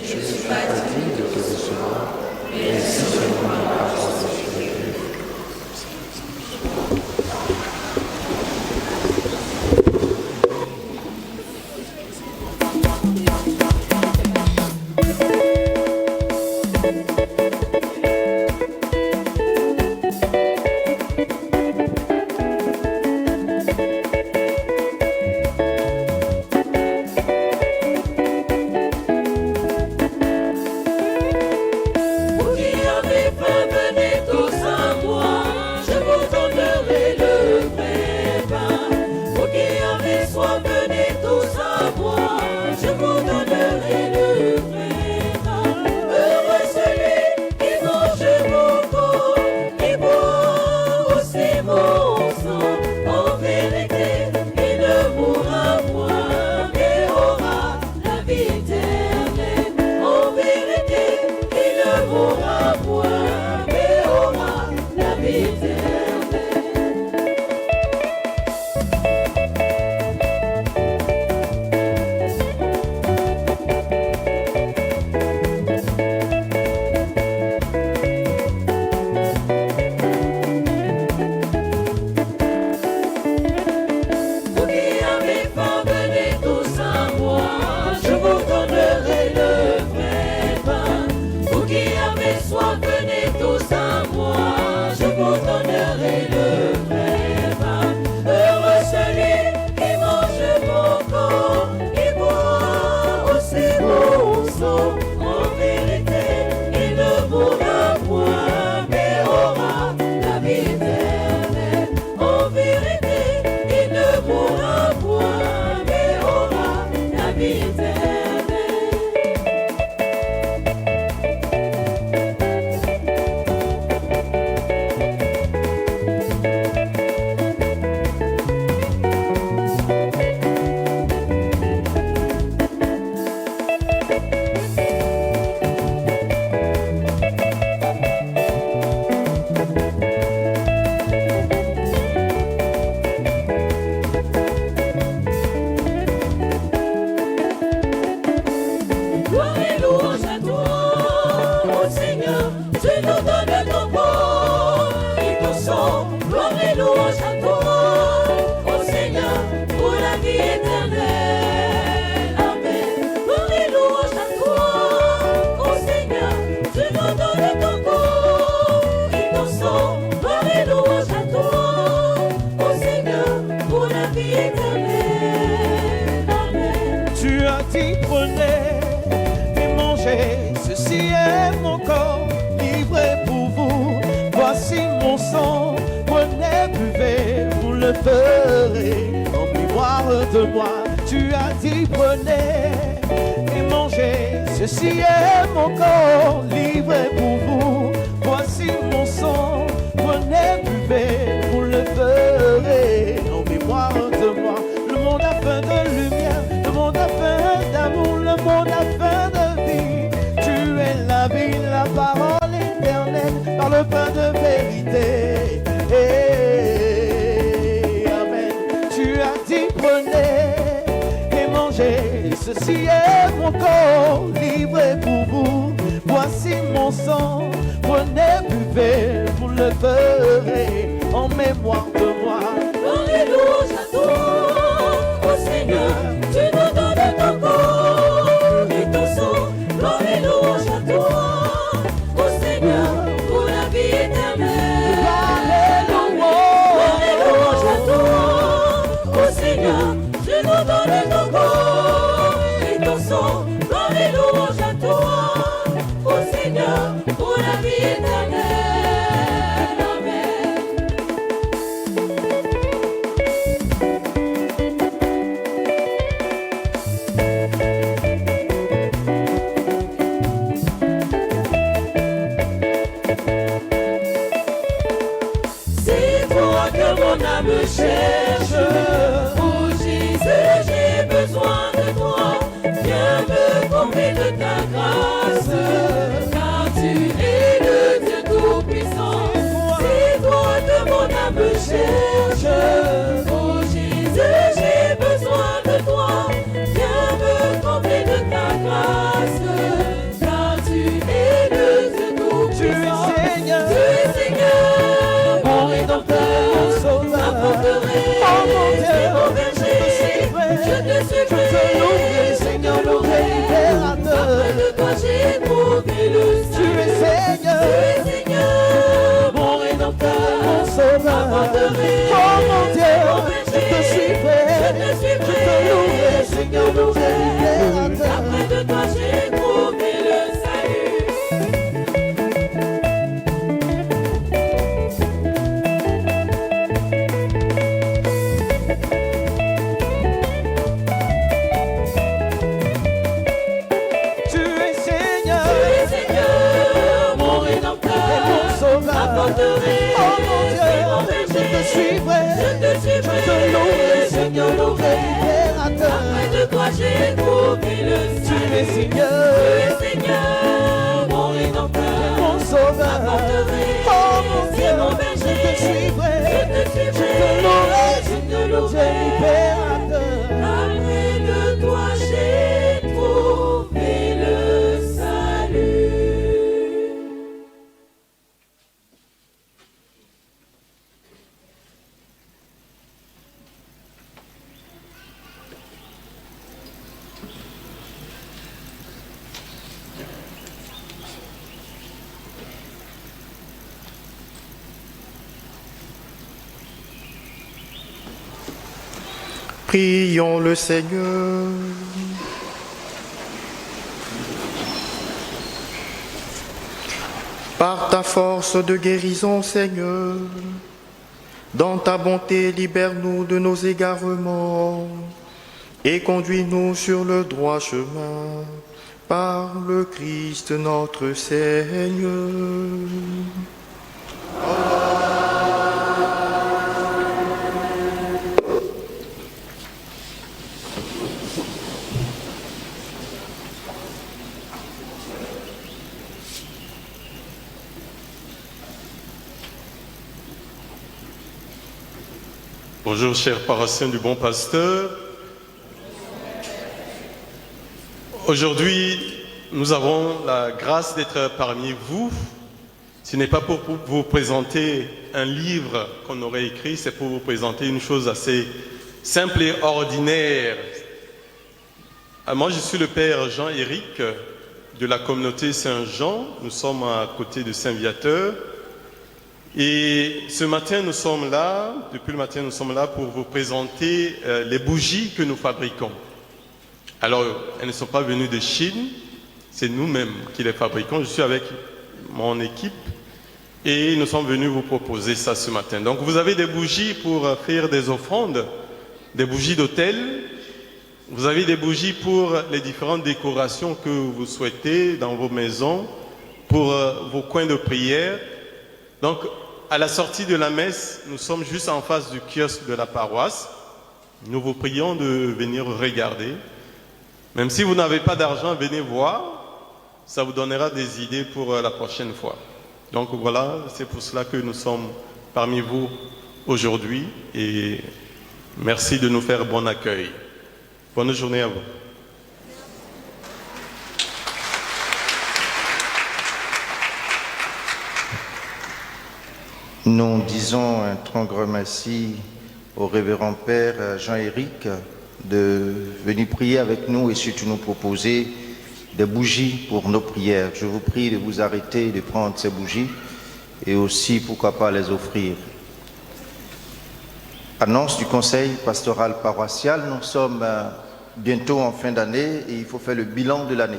Je ne suis pas digne de te recevoir, mais si seulement la parole de Dieu. Vous qui avez ferai en mémoire de moi. Tu as dit prenez et mangez, ceci est mon corps livré pour vous. Voici mon sang, prenez, buvez, vous le ferez en mémoire de moi. Le monde a faim de lumière, le monde a faim d'amour, le monde a faim de vie. Tu es la vie, la parole éternelle, par le pain de vérité. Amen. Tu as dit prenez et mangez, ceci est mon corps livré pour vous. Voici mon sang, prenez, buvez, vous le ferez en mémoire de moi. Alléluia, toi, ô Seigneur, tu nous donnes ton corps et ton sang. Alléluia, toi, ô Seigneur, pour la vie éternelle. Alléluia, toi, ô Seigneur, tu nous donnes ton corps et ton sang. Alléluia, toi, ô Seigneur, pour la vie éternelle. Me cherche, oh Jésus, j'ai besoin de toi. Viens me combler de ta grâce, car tu es le Dieu tout-puissant. C'est toi que mon âme me cherche, oh Jésus, j'ai besoin de toi. Viens me combler de ta grâce, car tu es le Dieu tout-puissant. Tu es Seigneur, mon Rédempteur. Oh mon Dieu, mon berger, je te suivrai, Seigneur, loué, libérateur. Après de toi j'ai trouvé le salut. Tu es Seigneur, mon Rédempteur, mon Sauveur. Oh mon Dieu, je te suivrai, je te louerai, Seigneur, loué, libérateur. Après de toi j'ai trouvé le salut. Oh mon Dieu, je te suivrai, je te louerai, Seigneur, loué, libérateur. Après de toi j'ai trouvé le salut. Tu es Seigneur, mon Rédempteur, mon Sauveur. Oh mon Dieu, je te suivrai, je te louerai, Seigneur, loué, libérateur. Après de toi j'ai trouvé le salut. Prions le Seigneur. Par ta force de guérison, Seigneur, dans ta bonté, libère-nous de nos égarements et conduis-nous sur le droit chemin par le Christ notre Seigneur. Bonjour, chers paroissiens du Bon Pasteur. Aujourd'hui, nous avons la grâce d'être parmi vous. Ce n'est pas pour vous présenter un livre qu'on aurait écrit, c'est pour vous présenter une chose assez simple et ordinaire. Moi, je suis le père Jean-Éric de la communauté Saint-Jean. Nous sommes à côté de Saint-Viateur. Et ce matin, nous sommes là, depuis le matin, nous sommes là pour vous présenter les bougies que nous fabriquons. Alors, elles ne sont pas venues de Chine, c'est nous-mêmes qui les fabriquons. Je suis avec mon équipe Et nous sommes venus vous proposer ça ce matin. Donc vous avez des bougies pour faire des offrandes, des bougies d'autel. Vous avez des bougies pour les différentes décorations que vous souhaitez dans vos maisons, pour vos coins de prière. Donc, à la sortie de la messe, nous sommes juste en face du kiosque de la paroisse. Nous vous prions de venir regarder. Même si vous n'avez pas d'argent, venez voir. Ça vous donnera des idées pour la prochaine fois. Donc voilà, c'est pour cela que nous sommes parmi vous aujourd'hui. Et merci de nous faire bon accueil. Bonne journée à vous. Nous disons un très grand merci au révérend Père Jean-Éric de venir prier avec nous et surtout nous proposer des bougies pour nos prières. Je vous prie de vous arrêter et de prendre ces bougies et aussi, pourquoi pas, les offrir. Annonce du conseil pastoral paroissial, nous sommes bientôt en fin d'année et il faut faire le bilan de l'année.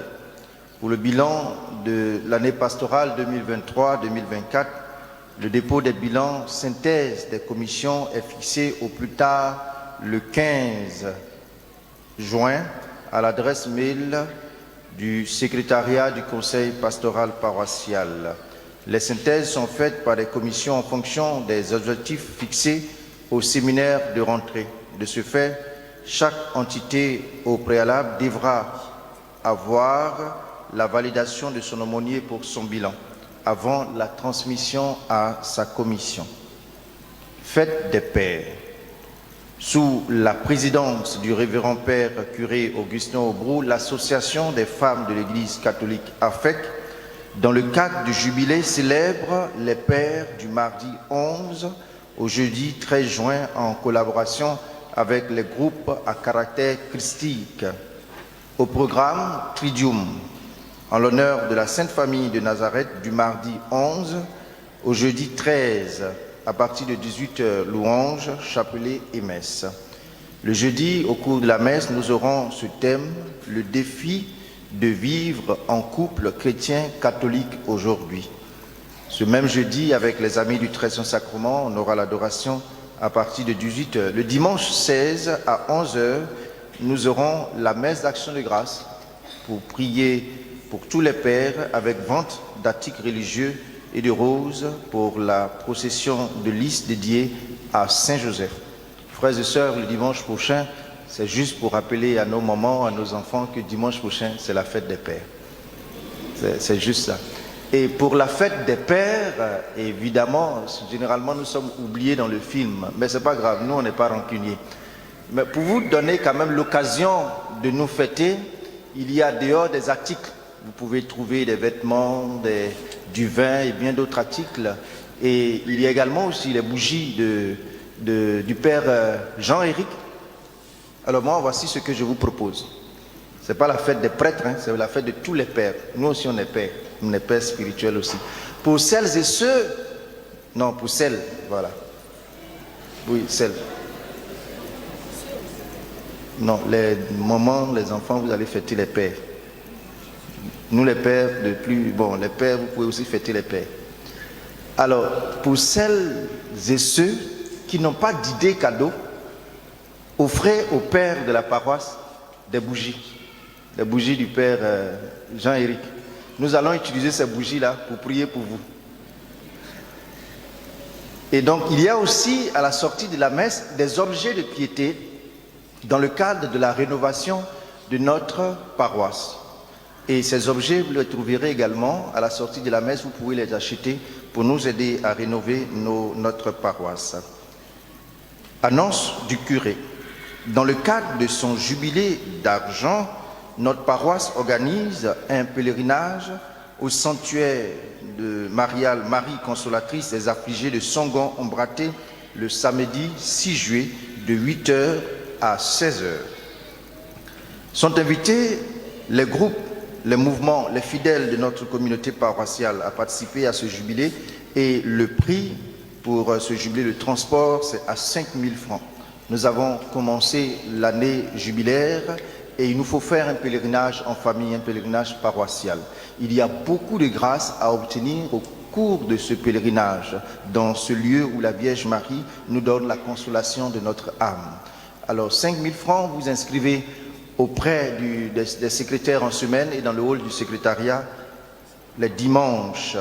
Pour le bilan de l'année pastorale 2023-2024, le dépôt des bilans synthèse des commissions est fixé au plus tard le 15 juin à l'adresse mail du secrétariat du conseil pastoral paroissial. Les synthèses sont faites par des commissions en fonction des objectifs fixés au séminaire de rentrée. De ce fait, chaque entité au préalable devra avoir la validation de son aumônier pour son bilan avant la transmission à sa commission. Fête des Pères. Sous la présidence du révérend Père curé Augustin Aubrou, l'association des femmes de l'Église catholique AFEC, dans le cadre du jubilé, célèbre les Pères du mardi 11 au jeudi 13 juin en collaboration avec les groupes à caractère christique. Au programme Tridium, en l'honneur de la Sainte Famille de Nazareth, du mardi 11 au jeudi 13, à partir de 18h, louanges, chapelet et messe. Le jeudi, au cours de la messe, nous aurons ce thème, le défi de vivre en couple chrétien catholique aujourd'hui. Ce même jeudi, avec les amis du Très Saint Sacrement, on aura l'adoration à partir de 18h. Le dimanche 16 à 11h, nous aurons la messe d'action de grâce pour prier pour tous les pères avec vente d'articles religieux et de roses pour la procession de lys dédiée à Saint-Joseph. Frères et sœurs, le dimanche prochain, c'est juste pour rappeler à nos mamans, à nos enfants que dimanche prochain, c'est la fête des pères. C'est juste ça. Et pour la fête des pères, évidemment, généralement nous sommes oubliés dans le film, mais c'est pas grave, nous on n'est pas rancuniers. Mais pour vous donner quand même l'occasion de nous fêter, il y a dehors des articles. Vous pouvez trouver des vêtements, du vin et bien d'autres articles. Et il y a également aussi les bougies du Père Jean-Éric. Alors moi, voici ce que je vous propose. Ce n'est pas la fête des prêtres, hein, c'est la fête de tous les pères. Nous aussi, on est pères. On est pères spirituels aussi. Pour celles et ceux... Non, pour celles, voilà. Oui, celles. Non, les mamans, les enfants, vous allez fêter les pères. Nous, les pères, les pères, vous pouvez aussi fêter les pères. Alors, pour celles et ceux qui n'ont pas d'idée cadeau, offrez au père de la paroisse des bougies du Père Jean-Éric. Nous allons utiliser ces bougies-là pour prier pour vous. Et donc, il y a aussi, à la sortie de la messe, des objets de piété dans le cadre de la rénovation de notre paroisse. Et ces objets, vous les trouverez également à la sortie de la messe, vous pouvez les acheter pour nous aider à rénover notre paroisse. Annonce du curé. Dans le cadre de son jubilé d'argent, notre paroisse organise un pèlerinage au sanctuaire de Mariale, Marie Consolatrice des affligés de Songon-Ombraté le samedi 6 juillet de 8h à 16h. Sont invités les groupes, les mouvements, les fidèles de notre communauté paroissiale à participer à ce jubilé et le prix pour ce jubilé de transport, c'est à 5 000 francs. Nous avons commencé l'année jubilaire et il nous faut faire un pèlerinage en famille, un pèlerinage paroissial. Il y a beaucoup de grâces à obtenir cours de ce pèlerinage, dans ce lieu où la Vierge Marie nous donne la consolation de notre âme. Alors 5 000 francs, vous inscrivez auprès des secrétaires en semaine et dans le hall du secrétariat. Les dimanches,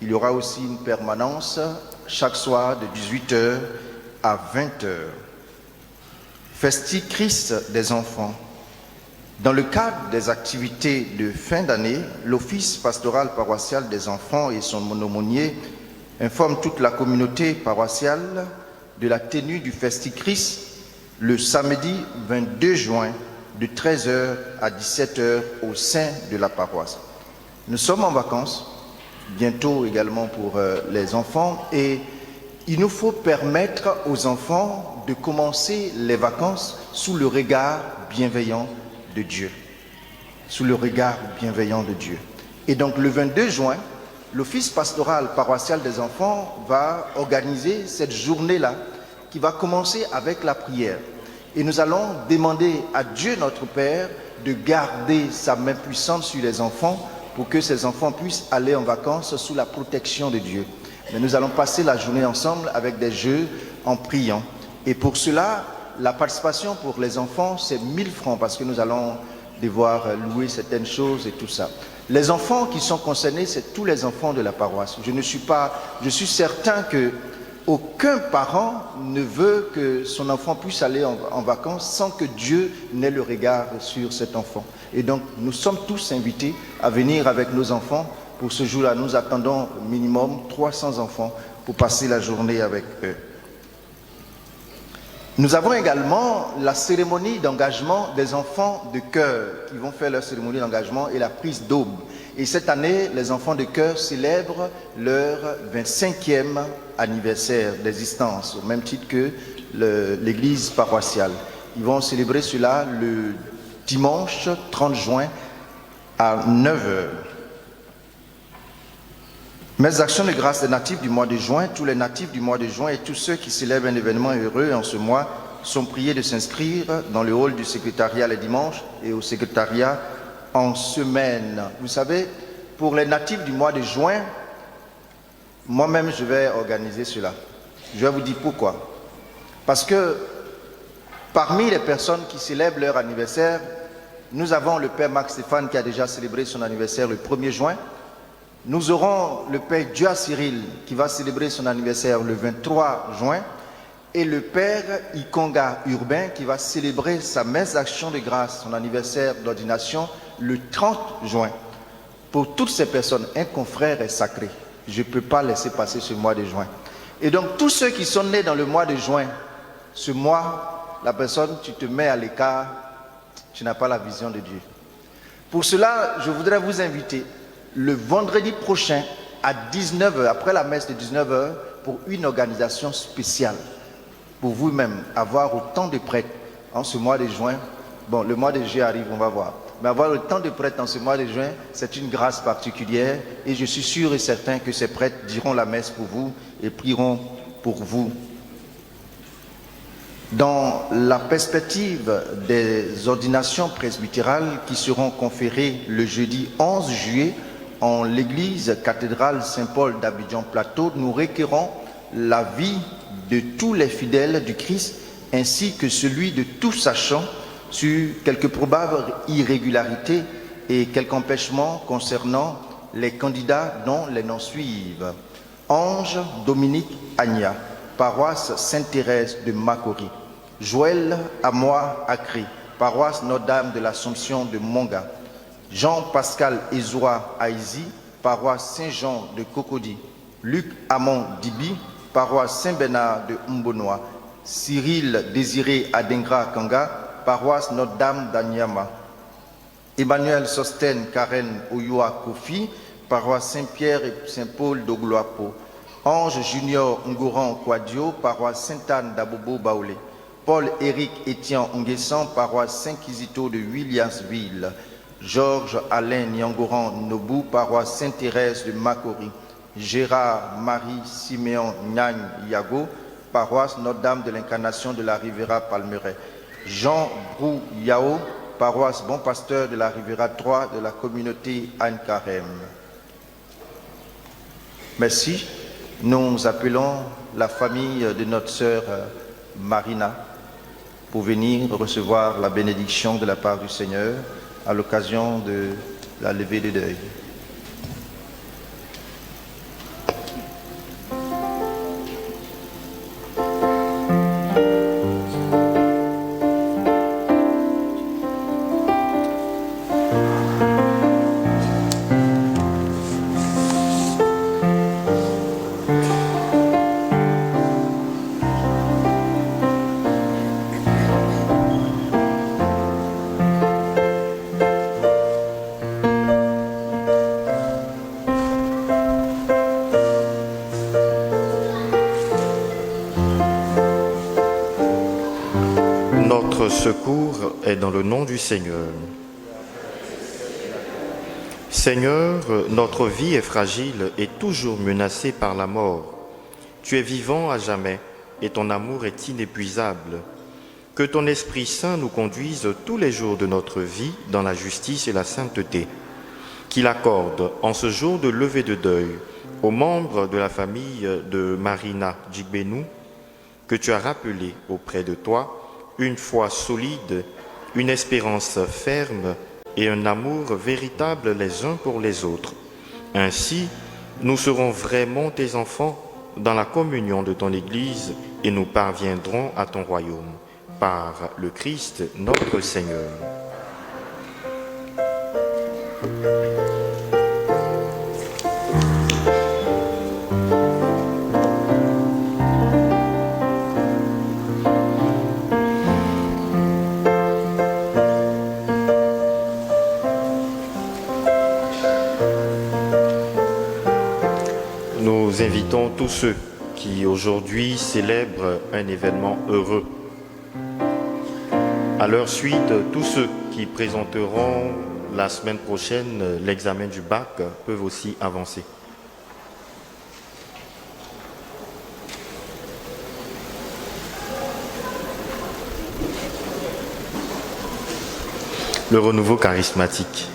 il y aura aussi une permanence chaque soir de 18h à 20h. Festi Christ des enfants. Dans le cadre des activités de fin d'année, l'Office pastoral paroissial des enfants et son aumônier informe toute la communauté paroissiale de la tenue du Festi Christ le samedi 22 juin de 13h à 17h au sein de la paroisse. Nous sommes en vacances, bientôt également pour les enfants, et il nous faut permettre aux enfants de commencer les vacances sous le regard bienveillant de Dieu. Sous le regard bienveillant de Dieu. Et donc le 22 juin, l'Office pastoral paroissial des enfants va organiser cette journée-là qui va commencer avec la prière. Et nous allons demander à Dieu notre Père de garder sa main puissante sur les enfants pour que ces enfants puissent aller en vacances sous la protection de Dieu. Mais nous allons passer la journée ensemble avec des jeux en priant. Et pour cela, la participation pour les enfants, c'est 1 000 francs parce que nous allons devoir louer certaines choses et tout ça. Les enfants qui sont concernés, c'est tous les enfants de la paroisse. Je suis certain que aucun parent ne veut que son enfant puisse aller en vacances sans que Dieu n'ait le regard sur cet enfant. Et donc, nous sommes tous invités à venir avec nos enfants pour ce jour-là. Nous attendons minimum 300 enfants pour passer la journée avec eux. Nous avons également la cérémonie d'engagement des enfants de cœur qui vont faire leur cérémonie d'engagement et la prise d'aube. Et cette année, les enfants de cœur célèbrent leur 25e anniversaire d'existence, au même titre que l'église paroissiale. Ils vont célébrer cela le dimanche 30 juin à 9h. Mes actions de grâce des natifs du mois de juin, tous les natifs du mois de juin et tous ceux qui célèbrent un événement heureux en ce mois sont priés de s'inscrire dans le hall du secrétariat les dimanches et au secrétariat en semaine. Vous savez, pour les natifs du mois de juin, moi-même je vais organiser cela. Je vais vous dire pourquoi. Parce que parmi les personnes qui célèbrent leur anniversaire, nous avons le Père Marc Stéphane qui a déjà célébré son anniversaire le 1er juin. Nous aurons le Père Dua Cyril qui va célébrer son anniversaire le 23 juin et le Père Ikonga Urbain qui va célébrer sa messe d'action de grâce, son anniversaire d'ordination le 30 juin. Pour toutes ces personnes, un confrère est sacré. Je ne peux pas laisser passer ce mois de juin. Et donc tous ceux qui sont nés dans le mois de juin, ce mois, la personne, tu te mets à l'écart, tu n'as pas la vision de Dieu. Pour cela, je voudrais vous inviter le vendredi prochain à 19h, après la messe de 19h, pour une organisation spéciale. Pour vous-même, avoir autant de prêtres en ce mois de juin. Bon, le mois de juillet arrive, on va voir. Mais avoir autant de prêtres en ce mois de juin, c'est une grâce particulière. Et je suis sûr et certain que ces prêtres diront la messe pour vous et prieront pour vous. Dans la perspective des ordinations presbytérales qui seront conférées le jeudi 11 juillet, en l'église cathédrale Saint-Paul d'Abidjan-Plateau, nous requérons l'avis de tous les fidèles du Christ ainsi que celui de tous sachants sur quelques probables irrégularités et quelques empêchements concernant les candidats dont les noms suivent. Ange Dominique Agna, paroisse Sainte-Thérèse de Makori. Joël Amoa Acré, paroisse Notre-Dame de l'Assomption de Monga. Jean-Pascal Ezoua Aïzi, paroisse Saint-Jean de Cocody. Luc Amon Dibi, paroisse Saint-Bernard de Mbonoa. Cyril Désiré Adengra Kanga, paroisse Notre-Dame d'Anyama. Emmanuel Sosten Karen Oyua Kofi, paroisse Saint-Pierre et Saint-Paul d'Ogloapo. Ange Junior Ngouran Kwadio, paroisse Sainte-Anne d'Abobo Baolé. Paul-Éric Étienne Nguessan, paroisse Saint-Kizito de Williamsville. Georges Alain Nyangoran Nobu, paroisse Sainte-Thérèse de Makori. Gérard Marie Siméon Nyagne Yago, paroisse Notre-Dame de l'Incarnation de la Riviera Palmeraie. Jean Brou Yao, paroisse Bon Pasteur de la Riviera 3 de la communauté Anne Carême. Merci. Nous appelons la famille de notre sœur Marina pour venir recevoir la bénédiction de la part du Seigneur à l'occasion de la levée de deuil. Notre secours est dans le nom du Seigneur. Seigneur, notre vie est fragile et toujours menacée par la mort. Tu es vivant à jamais et ton amour est inépuisable. Que ton Esprit Saint nous conduise tous les jours de notre vie dans la justice et la sainteté. Qu'il accorde en ce jour de levée de deuil aux membres de la famille de Marina Djigbenou que tu as rappelés auprès de toi une foi solide, une espérance ferme et un amour véritable les uns pour les autres. Ainsi, nous serons vraiment tes enfants dans la communion de ton Église et nous parviendrons à ton royaume. Par le Christ, notre Seigneur. Nous invitons tous ceux qui aujourd'hui célèbrent un événement heureux. À leur suite, tous ceux qui présenteront la semaine prochaine l'examen du bac peuvent aussi avancer. Le renouveau charismatique.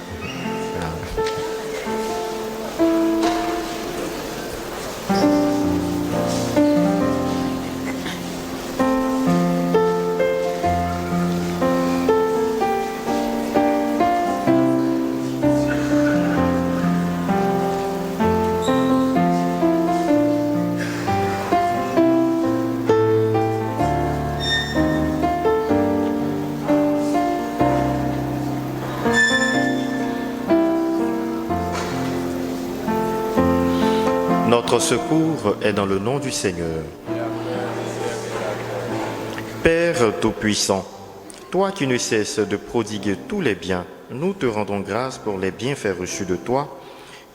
Notre secours est dans le nom du Seigneur. Père Tout-Puissant, toi qui ne cesses de prodiguer tous les biens, nous te rendons grâce pour les bienfaits reçus de toi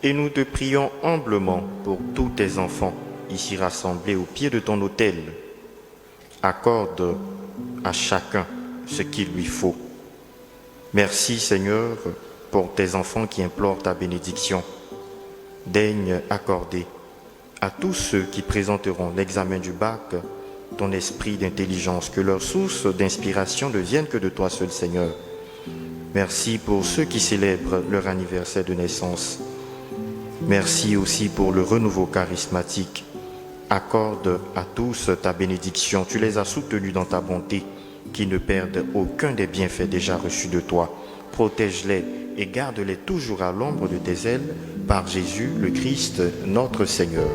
et nous te prions humblement pour tous tes enfants ici rassemblés au pied de ton autel. Accorde à chacun ce qu'il lui faut. Merci Seigneur pour tes enfants qui implorent ta bénédiction. Daigne accorder à tous ceux qui présenteront l'examen du bac ton esprit d'intelligence, que leur source d'inspiration ne vienne que de toi seul, Seigneur. Merci pour ceux qui célèbrent leur anniversaire de naissance. Merci aussi pour le renouveau charismatique. Accorde à tous ta bénédiction. Tu les as soutenus dans ta bonté, qu'ils ne perdent aucun des bienfaits déjà reçus de toi. Protège-les et garde-les toujours à l'ombre de tes ailes, par Jésus le Christ, notre Seigneur.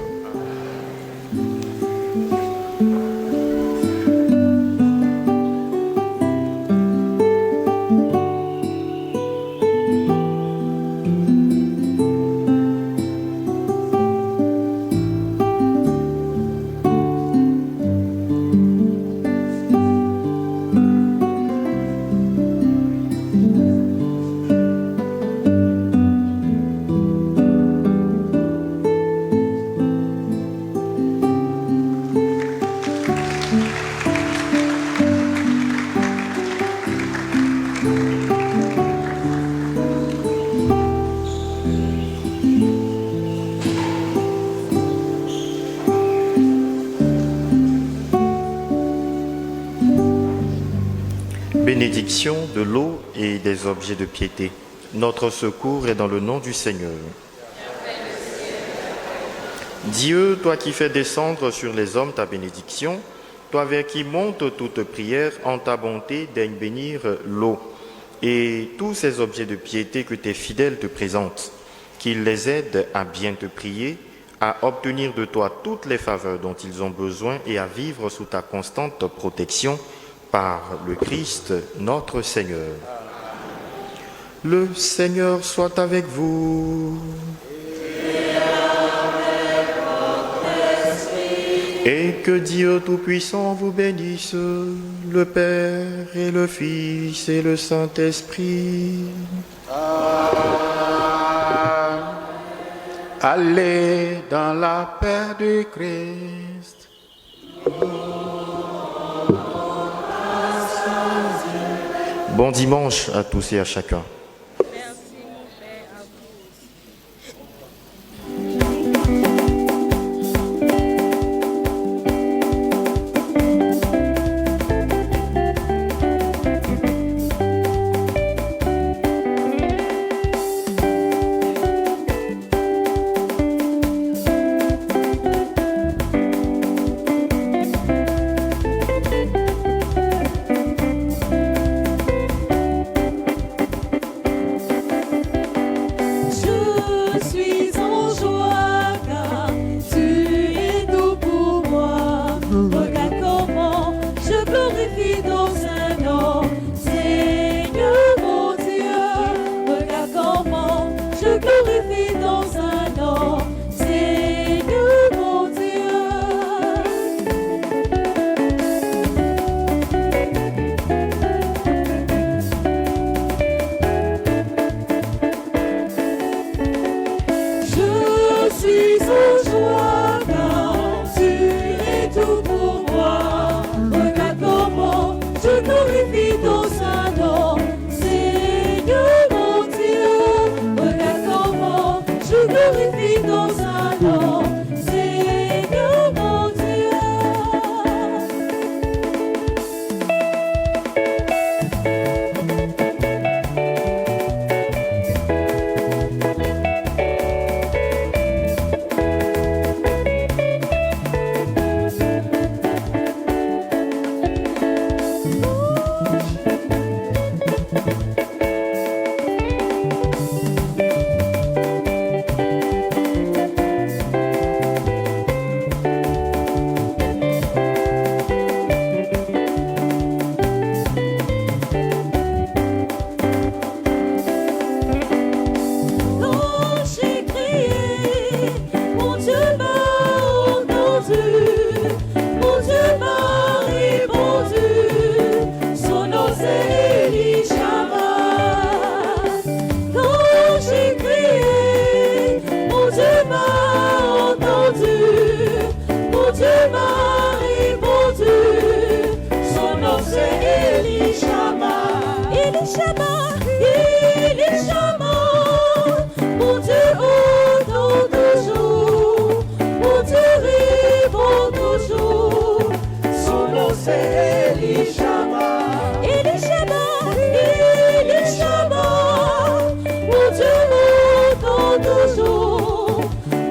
Bénédiction de l'eau et des objets de piété. Notre secours est dans le nom du Seigneur. Dieu, toi qui fais descendre sur les hommes ta bénédiction, toi vers qui monte toute prière, en ta bonté daigne bénir l'eau et tous ces objets de piété que tes fidèles te présentent, qu'ils les aident à bien te prier, à obtenir de toi toutes les faveurs dont ils ont besoin et à vivre sous ta constante protection par le Christ notre Seigneur. Le Seigneur soit avec vous. Et que Dieu Tout-Puissant vous bénisse, le Père et le Fils et le Saint-Esprit. Allez dans la paix du Christ. Bon dimanche à tous et à chacun.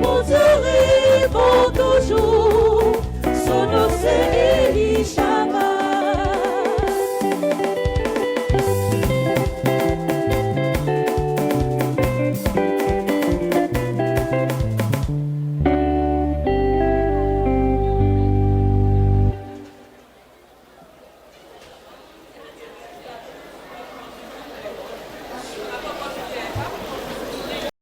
Mon Dieu,